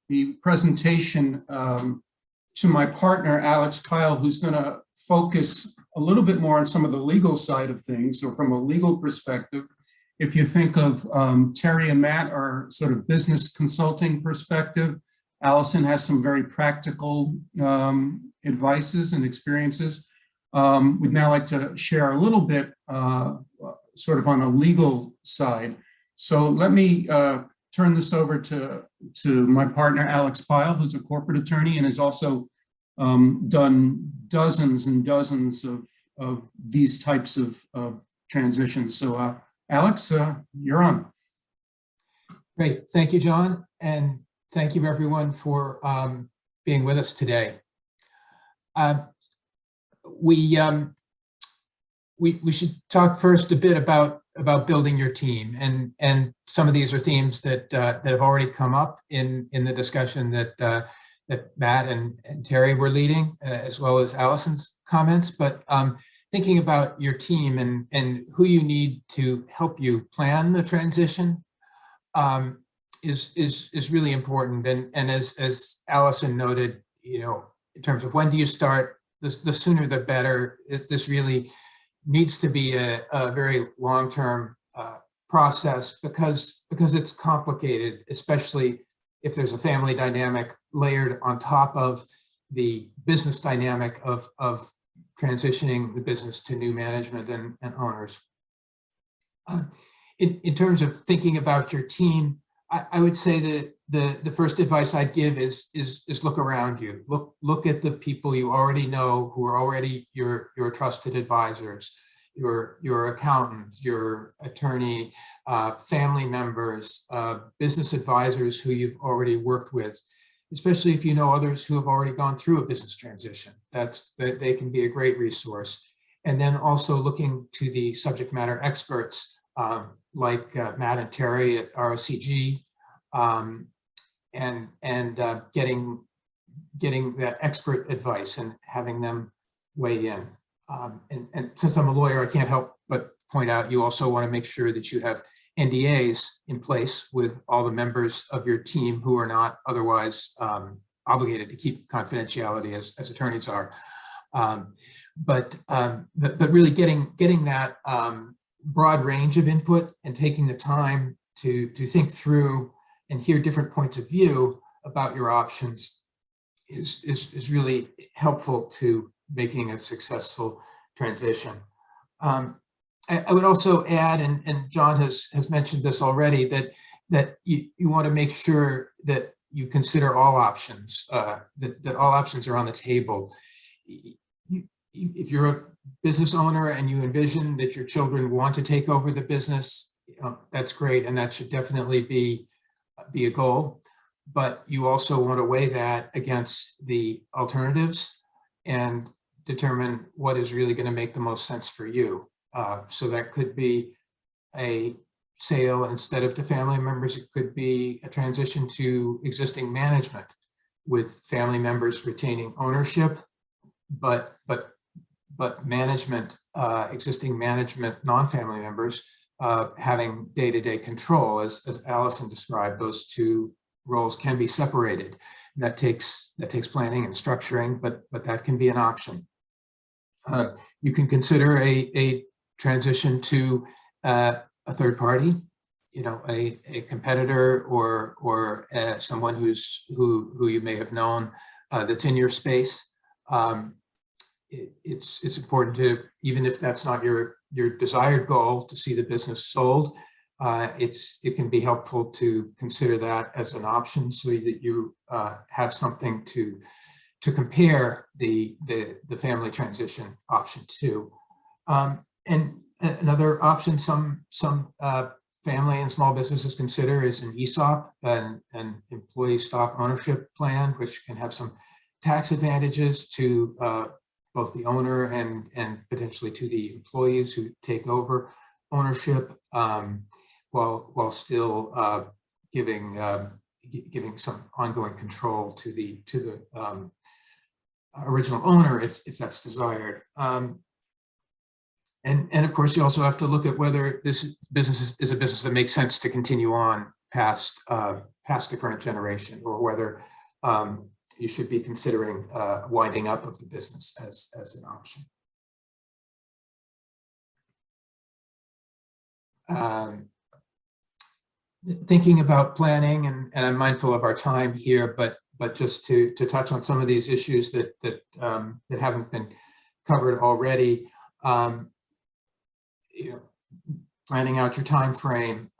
the presentation to my partner, Alex Pyle, who's going to focus a little bit more on some of the legal side of things. So from a legal perspective, if you think of Terry and Matt are sort of business consulting perspective, Allison has some very practical advices and experiences. We'd now like to share a little bit sort of on a legal side. So let me turn this over to my partner, Alex Pyle, who's a corporate attorney and has also done dozens and dozens of these types of transitions. So Alex, you're on. Great. Thank you, John. And thank you, everyone, for being with us today. We should talk first a bit about building your team. And some of these are themes that have already come up in the discussion that Matt and Terry were leading, as well as Allison's comments. But thinking about your team and who you need to help you plan the transition is really important. And as Allison noted, in terms of when do you start, the sooner the better. This really needs to be a very long-term process because it's complicated, especially if there's a family dynamic layered on top of the business dynamic of transitioning the business to new management and owners. In terms of thinking about your team, I would say that the first advice I'd give is look around you. Look at the people you already know who are already your trusted advisors, your accountant, your attorney, family members, business advisors who you've already worked with, especially if you know others who have already gone through a business transition. They can be a great resource. And then also looking to the subject matter experts like Matt and Terry at ROCG, and getting that expert advice and having them weigh in. And since I'm a lawyer, I can't help but point out you also want to make sure that you have NDAs in place with all the members of your team who are not otherwise obligated to keep confidentiality as attorneys are. But really getting that broad range of input and taking the time to think through and hear different points of view about your options is really helpful to making a successful transition. I would also add, and John has mentioned this already, that you want to make sure that you consider all options, that all options are on the table. If you're a business owner and you envision that your children want to take over the business, that's great, and that should definitely be a goal. But you also want to weigh that against the alternatives and determine what is really going to make the most sense for you. So that could be a sale instead of to family members. It could be a transition to existing management with family members retaining ownership, but management, existing management, non-family members having day-to-day control. As Allison described, those two roles can be separated. And that takes planning and structuring, but that can be an option. You can consider a transition to a third party, a competitor or someone who you may have known that's in your space. It's important to, even if that's not your desired goal, to see the business sold. It can be helpful to consider that as an option so that you have something to compare the family transition option to. And another option some family and small businesses consider is an ESOP, an employee stock ownership plan, which can have some tax advantages to both the owner and potentially to the employees who take over ownership, while still giving some ongoing control to the original owner if that's desired. And of course, you also have to look at whether this business is a business that makes sense to continue on past the current generation, or whether you should be considering winding up of the business as an option. Thinking about planning, and I'm mindful of our time here, but just to touch on some of these issues that haven't been covered already. Planning out your time frame,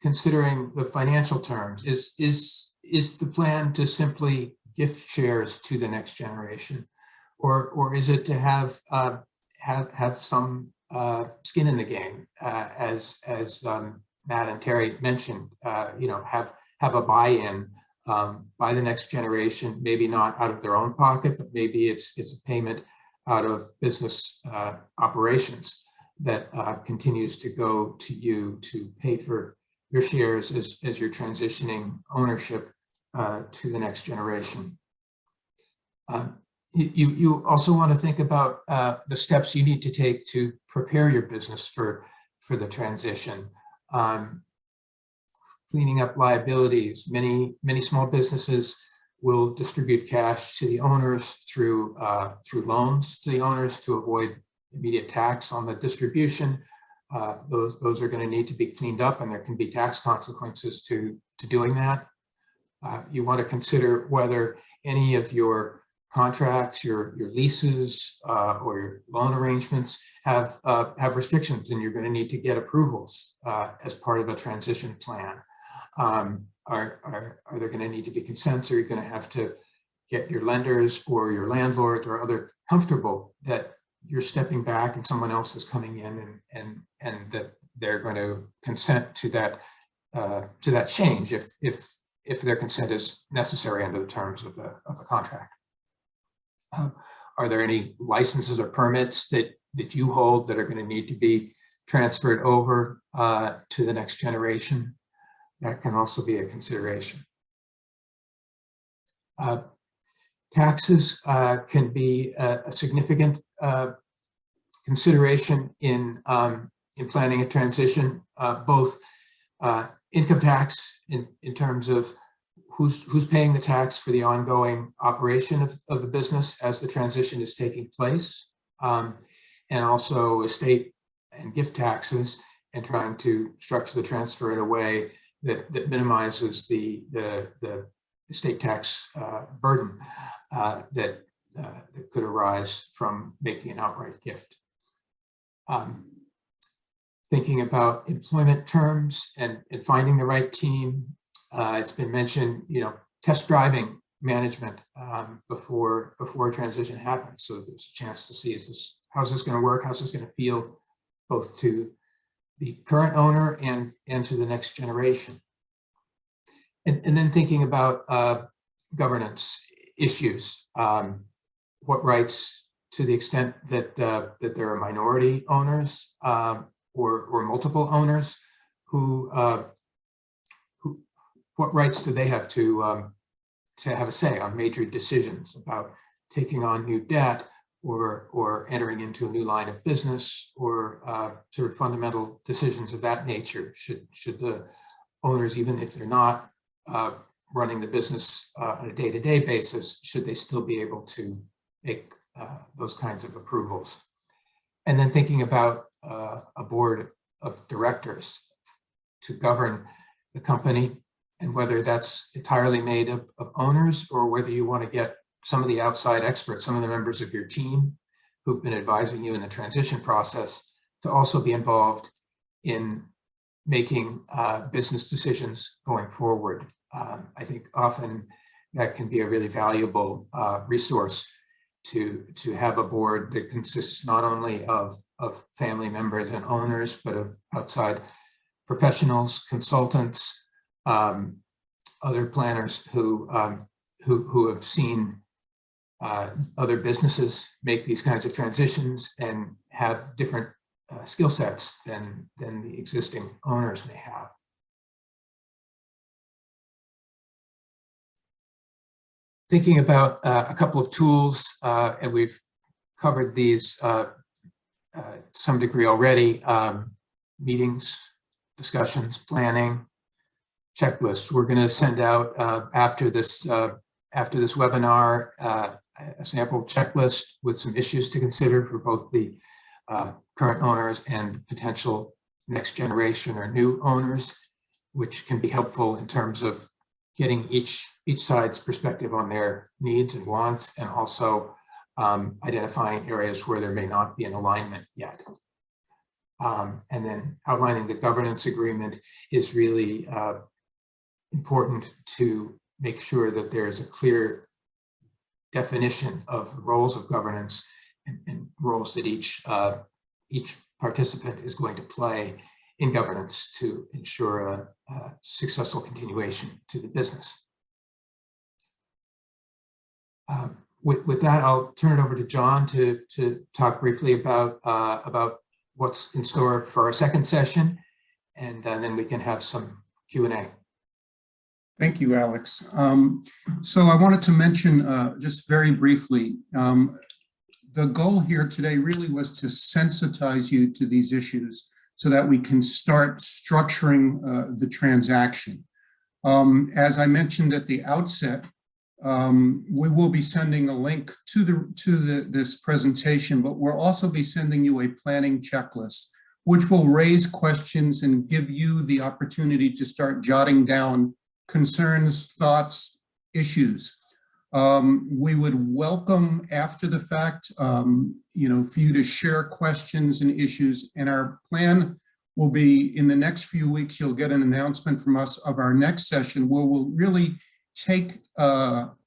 considering the financial terms. Is the plan to simply gift shares to the next generation, or is it to have some skin in the game, as Matt and Terry mentioned? Have a buy-in by the next generation, maybe not out of their own pocket, but maybe it's a payment out of business operations that continues to go to you to pay for your shares as you're transitioning ownership to the next generation. You also want to think about the steps you need to take to prepare your business for the transition. Cleaning up liabilities. Many small businesses will distribute cash to the owners through loans to the owners to avoid immediate tax on the distribution. Those are going to need to be cleaned up, and there can be tax consequences to doing that. You want to consider whether any of your contracts, your leases, or your loan arrangements have restrictions, and you're going to need to get approvals as part of a transition plan. Are there going to need to be consents, or are you going to have to get your lenders or your landlord or other comfortable that you're stepping back and someone else is coming in and that they're going to consent to that change if their consent is necessary under the terms of the contract? Are there any licenses or permits that you hold that are going to need to be transferred over to the next generation? That can also be a consideration. Taxes can be a significant consideration in planning a transition, both income tax in terms of who's paying the tax for the ongoing operation of the business as the transition is taking place, and also estate and gift taxes, and trying to structure the transfer in a way that minimizes the estate tax burden that could arise from making an outright gift. Thinking about employment terms and finding the right team. It's been mentioned, test driving management before a transition happens, so there's a chance to see how's this going to work, how's this going to feel both to the current owner and to the next generation. And then thinking about governance issues, what rights, to the extent that there are minority owners or multiple owners, what rights do they have to have a say on major decisions about taking on new debt or entering into a new line of business, or sort of fundamental decisions of that nature? Should the owners, even if they're not running the business on a day-to-day basis, should they still be able to make those kinds of approvals? And then thinking about a board of directors to govern the company, and whether that's entirely made up of owners, or whether you want to get some of the outside experts, some of the members of your team who've been advising you in the transition process, to also be involved in making business decisions going forward. I think often that can be a really valuable resource to have a board that consists not only of family members and owners, but of outside professionals, consultants, other planners who have seen other businesses make these kinds of transitions and have different skill sets than the existing owners may have. Thinking about a couple of tools, and we've covered these to some degree already: meetings, discussions, planning, checklists. We're going to send out after this webinar a sample checklist with some issues to consider for both the current owners and potential next generation or new owners, which can be helpful in terms of getting each side's perspective on their needs and wants, and also identifying areas where there may not be an alignment yet. And then outlining the governance agreement is really important to make sure that there's a clear definition of the roles of governance and roles that each participant is going to play in governance to ensure a successful continuation to the business. With that, I'll turn it over to John to talk briefly about what's in store for our second session, and then we can have some Q&A. Thank you, Alex. So I wanted to mention just very briefly, the goal here today really was to sensitize you to these issues so that we can start structuring the transaction. As I mentioned at the outset, we will be sending a link to this presentation, but we'll also be sending you a planning checklist, which will raise questions and give you the opportunity to start jotting down concerns, thoughts, issues. We would welcome after the fact, for you to share questions and issues. And our plan will be in the next few weeks, you'll get an announcement from us of our next session where we'll really take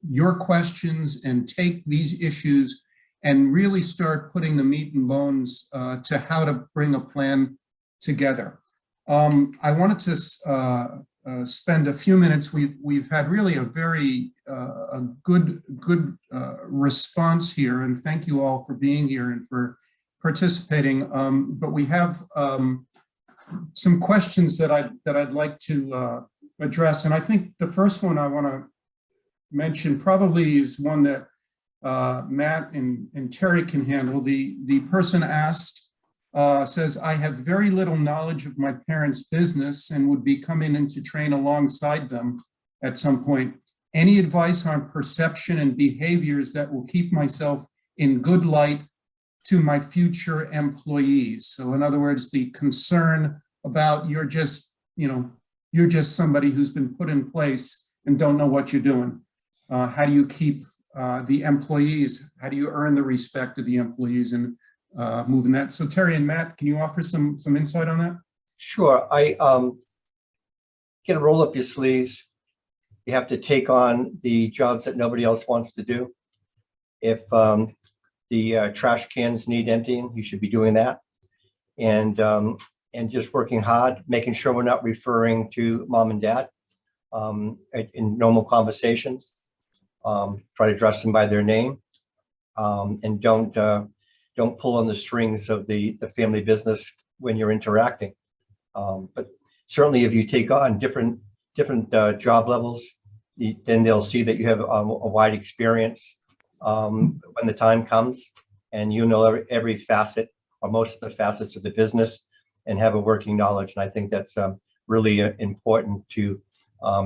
your questions and take these issues and really start putting the meat and bones to how to bring a plan together. I wanted to spend a few minutes. We've had really a very a good response here, and thank you all for being here and for participating. But we have some questions that I'd like to address, and I think the first one I want to mention probably is one that Matt and Terry can handle. The person asked. Says, I have very little knowledge of my parents' business and would be coming in to train alongside them at some point. Any advice on perception and behaviors that will keep myself in good light to my future employees? So in other words, the concern about you're just somebody who's been put in place and don't know what you're doing. How do you keep the employees? How do you earn the respect of the employees and moving that? So Terry and Matt, can you offer some insight on that? Sure. I get a roll up your sleeves. You have to take on the jobs that nobody else wants to do. If the trash cans need emptying, you should be doing that. And just working hard, making sure we're not referring to mom and dad in normal conversations. Try to address them by their name, and don't pull on the strings of the family business when you're interacting. But certainly if you take on different job levels, then they'll see that you have a wide experience when the time comes, and you know every facet or most of the facets of the business and have a working knowledge. And I think that's really important to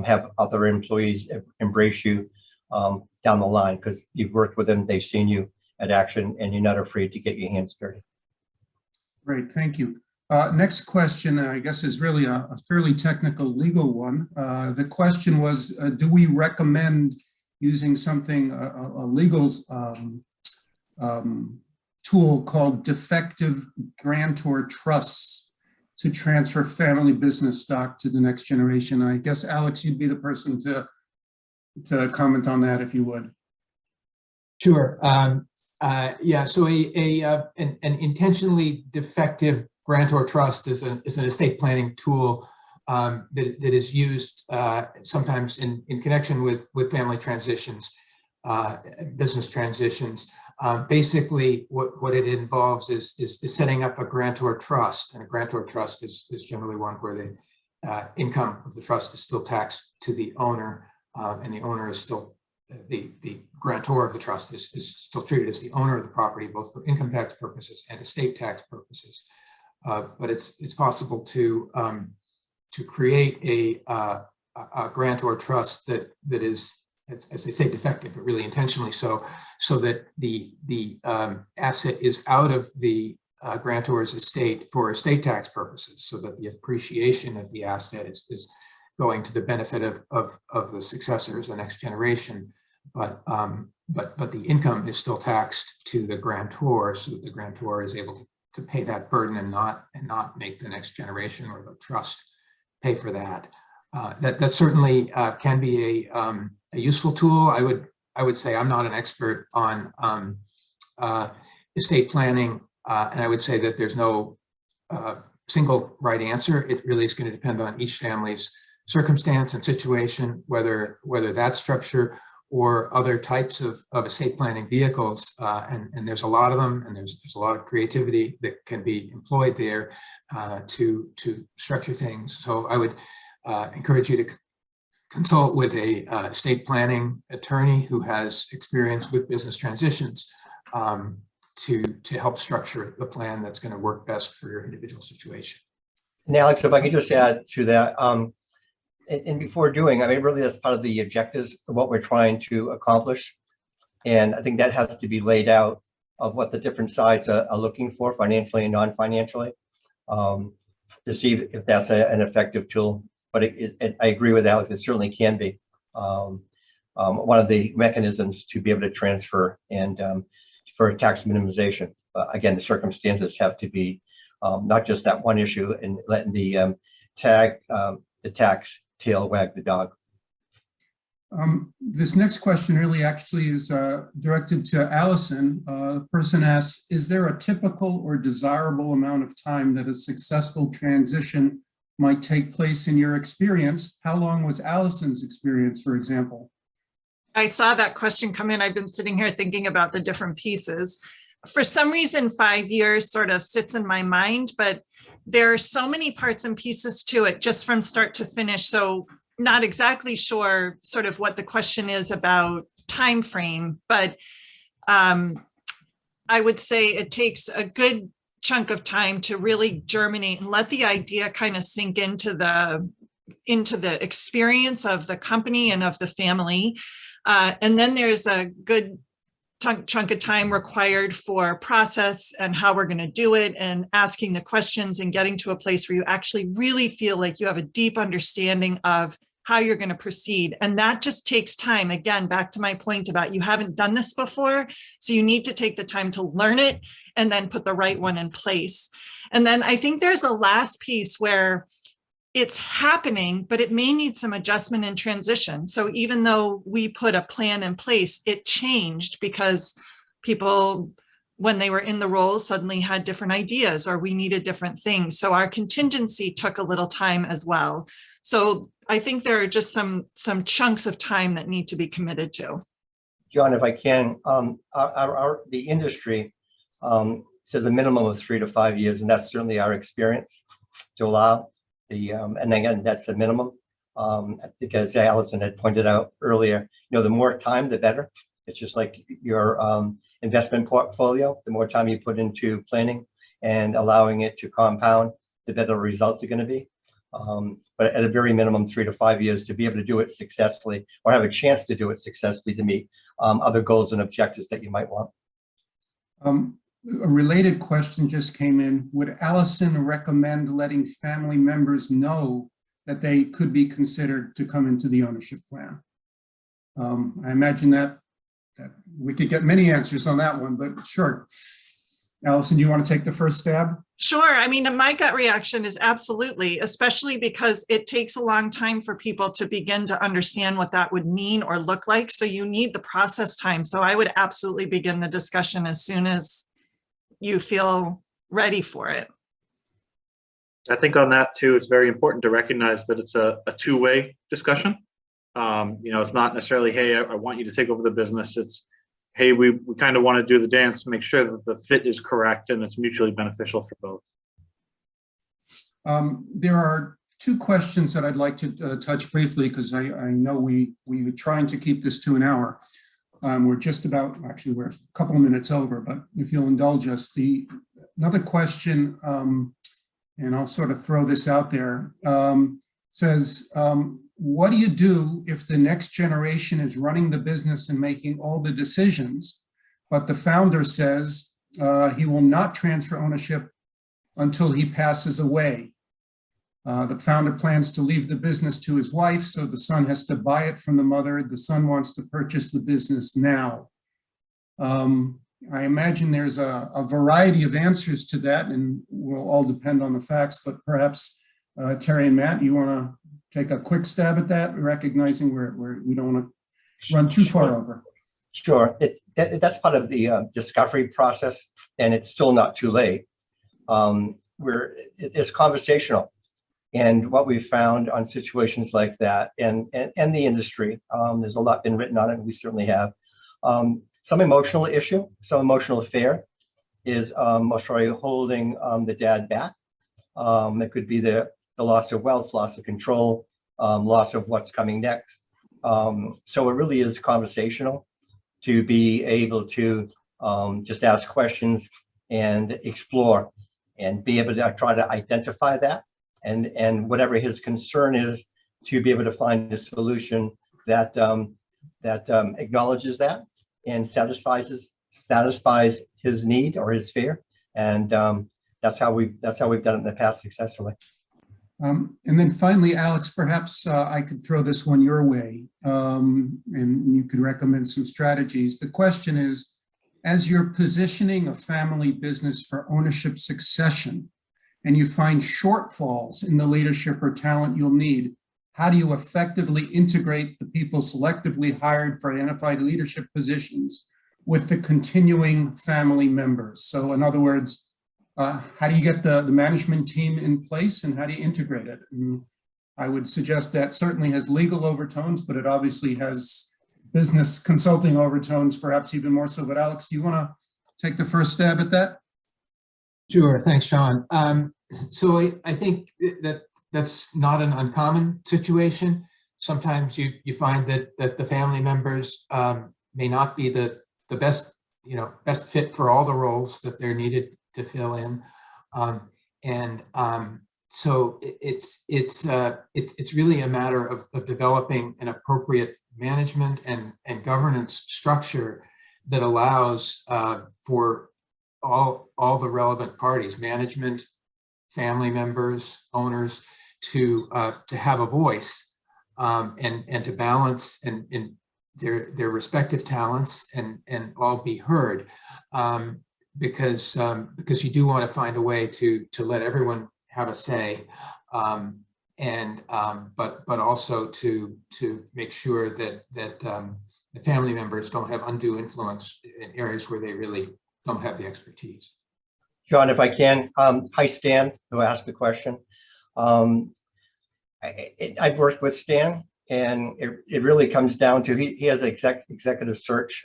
have other employees embrace you down the line, because you've worked with them, they've seen you at action, and you're not afraid to get your hands dirty. Great, thank you. Next question, I guess, is really a fairly technical legal one. The question was, do we recommend using something, a legal tool called defective grantor trusts to transfer family business stock to the next generation? I guess, Alex, you'd be the person to comment on that, if you would. Sure. Yeah, so an intentionally defective grantor trust is an estate planning tool that is used sometimes in connection with family transitions, business transitions. Basically, what it involves is setting up a grantor trust, and a grantor trust is generally one where the income of the trust is still taxed to the owner, and the owner is still the grantor of the trust is still treated as the owner of the property, both for income tax purposes and estate tax purposes. But it's possible to create a grantor trust that is, as they say, defective, but really intentionally so that the asset is out of the grantor's estate for estate tax purposes, so that the appreciation of the asset is going to the benefit of the successors, the next generation, but the income is still taxed to the grantor, so that the grantor is able to pay that burden and not make the next generation or the trust pay for that. That certainly can be a useful tool. I would say I'm not an expert on estate planning, and I would say that there's no single right answer. It really is going to depend on each family's circumstance and situation, whether that structure or other types of estate planning vehicles, and there's a lot of them, and there's a lot of creativity that can be employed there to structure things. So I would encourage you to consult with a estate planning attorney who has experience with business transitions to help structure the plan that's going to work best for your individual situation. And Alex, if I could just add to that, and before doing, I mean, really that's part of the objectives of what we're trying to accomplish. And I think that has to be laid out of what the different sides are looking for, financially and non-financially, to see if that's an effective tool but I agree with Alex, it certainly can be one of the mechanisms to be able to transfer and for tax minimization. Again, the circumstances have to be not just that one issue and letting the tax tail wag the dog. This next question really actually is directed to Allison. The person asks, is there a typical or desirable amount of time that a successful transition might take place in your experience? How long was Allison's experience, for example? I saw that question come in. I've been sitting here thinking about the different pieces. For some reason, 5 years sort of sits in my mind, but there are so many parts and pieces to it just from start to finish. So not exactly sure sort of what the question is about time frame, but I would say it takes a good chunk of time to really germinate and let the idea kind of sink into the experience of the company and of the family. And then there's a good chunk of time required for process and how we're going to do it and asking the questions and getting to a place where you actually really feel like you have a deep understanding of how you're going to proceed. And that just takes time. Again, back to my point about you haven't done this before. So you need to take the time to learn it and then put the right one in place. And then I think there's a last piece where it's happening, but it may need some adjustment and transition. So even though we put a plan in place, it changed because people, when they were in the roles, suddenly had different ideas or we needed different things. So our contingency took a little time as well. So I think there are just some chunks of time that need to be committed to. John, if I can, the industry says a minimum of 3 to 5 years, and that's certainly our experience to allow the, and again, that's the minimum. Because Allison had pointed out earlier, the more time, the better. It's just like your investment portfolio. The more time you put into planning and allowing it to compound, the better results are going to be. But at a very minimum, 3 to 5 years to be able to do it successfully or have a chance to do it successfully to meet other goals and objectives that you might want. A related question just came in. Would Allison recommend letting family members know that they could be considered to come into the ownership plan? I imagine that we could get many answers on that one, but sure. Allison, do you want to take the first stab? Sure. I mean, my gut reaction is absolutely, especially because it takes a long time for people to begin to understand what that would mean or look like. So you need the process time. So I would absolutely begin the discussion as soon as you feel ready for it. I think on that too, it's very important to recognize that it's a two-way discussion. It's not necessarily, hey, I want you to take over the business. It's, hey, we kind of want to do the dance to make sure that the fit is correct and it's mutually beneficial for both. There are two questions that I'd like to touch briefly because I know we were trying to keep this to an hour. We're just about, actually, we're a couple of minutes over, but if you'll indulge us, another question, and I'll sort of throw this out there, says, what do you do if the next generation is running the business and making all the decisions, but the founder says he will not transfer ownership until he passes away? The founder plans to leave the business to his wife, so the son has to buy it from the mother. The son wants to purchase the business now. I imagine there's a variety of answers to that, and will all depend on the facts, but perhaps Terry and Matt, you want to take a quick stab at that, recognizing we don't want to run too far over? Sure. That's part of the discovery process, and it's still not too late. It's conversational. And what we've found on situations like that and the industry, there's a lot been written on it, and we certainly have. Some emotional issue, some emotional affair is most probably holding the dad back. It could be the loss of wealth, loss of control, loss of what's coming next. So it really is conversational to be able to just ask questions and explore and be able to try to identify that. And whatever his concern is, to be able to find a solution that acknowledges that and satisfies his need or his fear. And that's how we've done it in the past successfully. And then finally, Alex, perhaps I could throw this one your way, and you could recommend some strategies. The question is, as you're positioning a family business for ownership succession, and you find shortfalls in the leadership or talent you'll need, how do you effectively integrate the people selectively hired for identified leadership positions with the continuing family members? So in other words, how do you get the management team in place and how do you integrate it? And I would suggest that certainly has legal overtones, but it obviously has business consulting overtones, perhaps even more so. But Alex, do you want to take the first stab at that? Sure, thanks, Sean. So I think that's not an uncommon situation. Sometimes you find that the family members may not be the best fit for all the roles that they're needed to fill in, so it's really a matter of developing an appropriate management and governance structure that allows for all the relevant parties, management, family members, owners, to have a voice and to balance and their respective talents and all be heard. Because you do want to find a way to let everyone have a say, but also to make sure that the family members don't have undue influence in areas where they really don't have the expertise. John, if I can, hi Stan, who asked the question. I've worked with Stan, and it really comes down to he has an executive search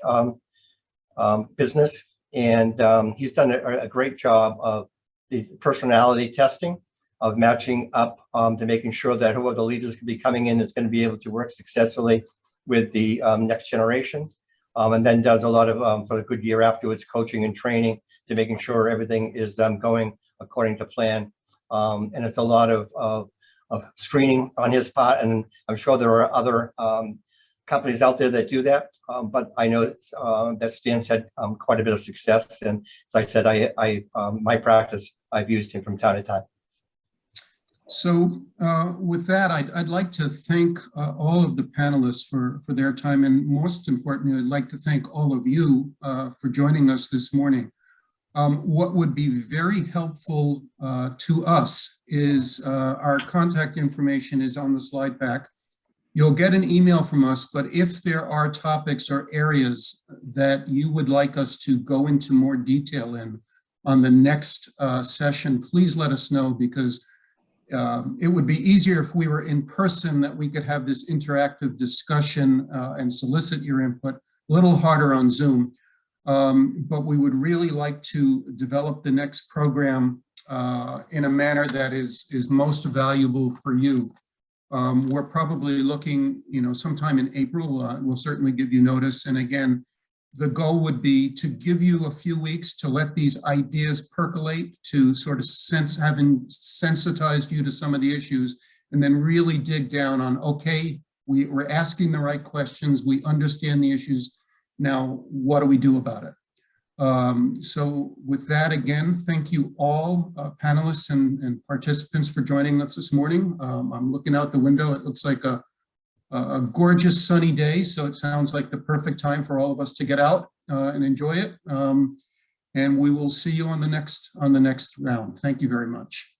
business. And he's done a great job of the personality testing, of matching up to making sure that whoever the leaders can be coming in is going to be able to work successfully with the next generation. And then does a lot of, for a good year afterwards, coaching and training to making sure everything is going according to plan. And it's a lot of screening on his part. And I'm sure there are other companies out there that do that, but I know that Stan's had quite a bit of success, and as I said, my practice, I've used him from time to time. So with that, I'd like to thank all of the panelists for their time, and most importantly, I'd like to thank all of you for joining us this morning. What would be very helpful to us is our contact information is on the slide pack. You'll get an email from us, but if there are topics or areas that you would like us to go into more detail in on the next session, please let us know, because it would be easier if we were in person, that we could have this interactive discussion and solicit your input. A little harder on Zoom, but we would really like to develop the next program in a manner that is most valuable for you. We're probably looking, sometime in April. We'll certainly give you notice. And again, the goal would be to give you a few weeks to let these ideas percolate, to sort of having sensitized you to some of the issues, and then really dig down on, okay, we're asking the right questions, we understand the issues, now what do we do about it? So with that, again, thank you all panelists and participants for joining us this morning. I'm looking out the window. It looks like a gorgeous sunny day, so it sounds like the perfect time for all of us to get out and enjoy it. And we will see you on the next round. Thank you very much.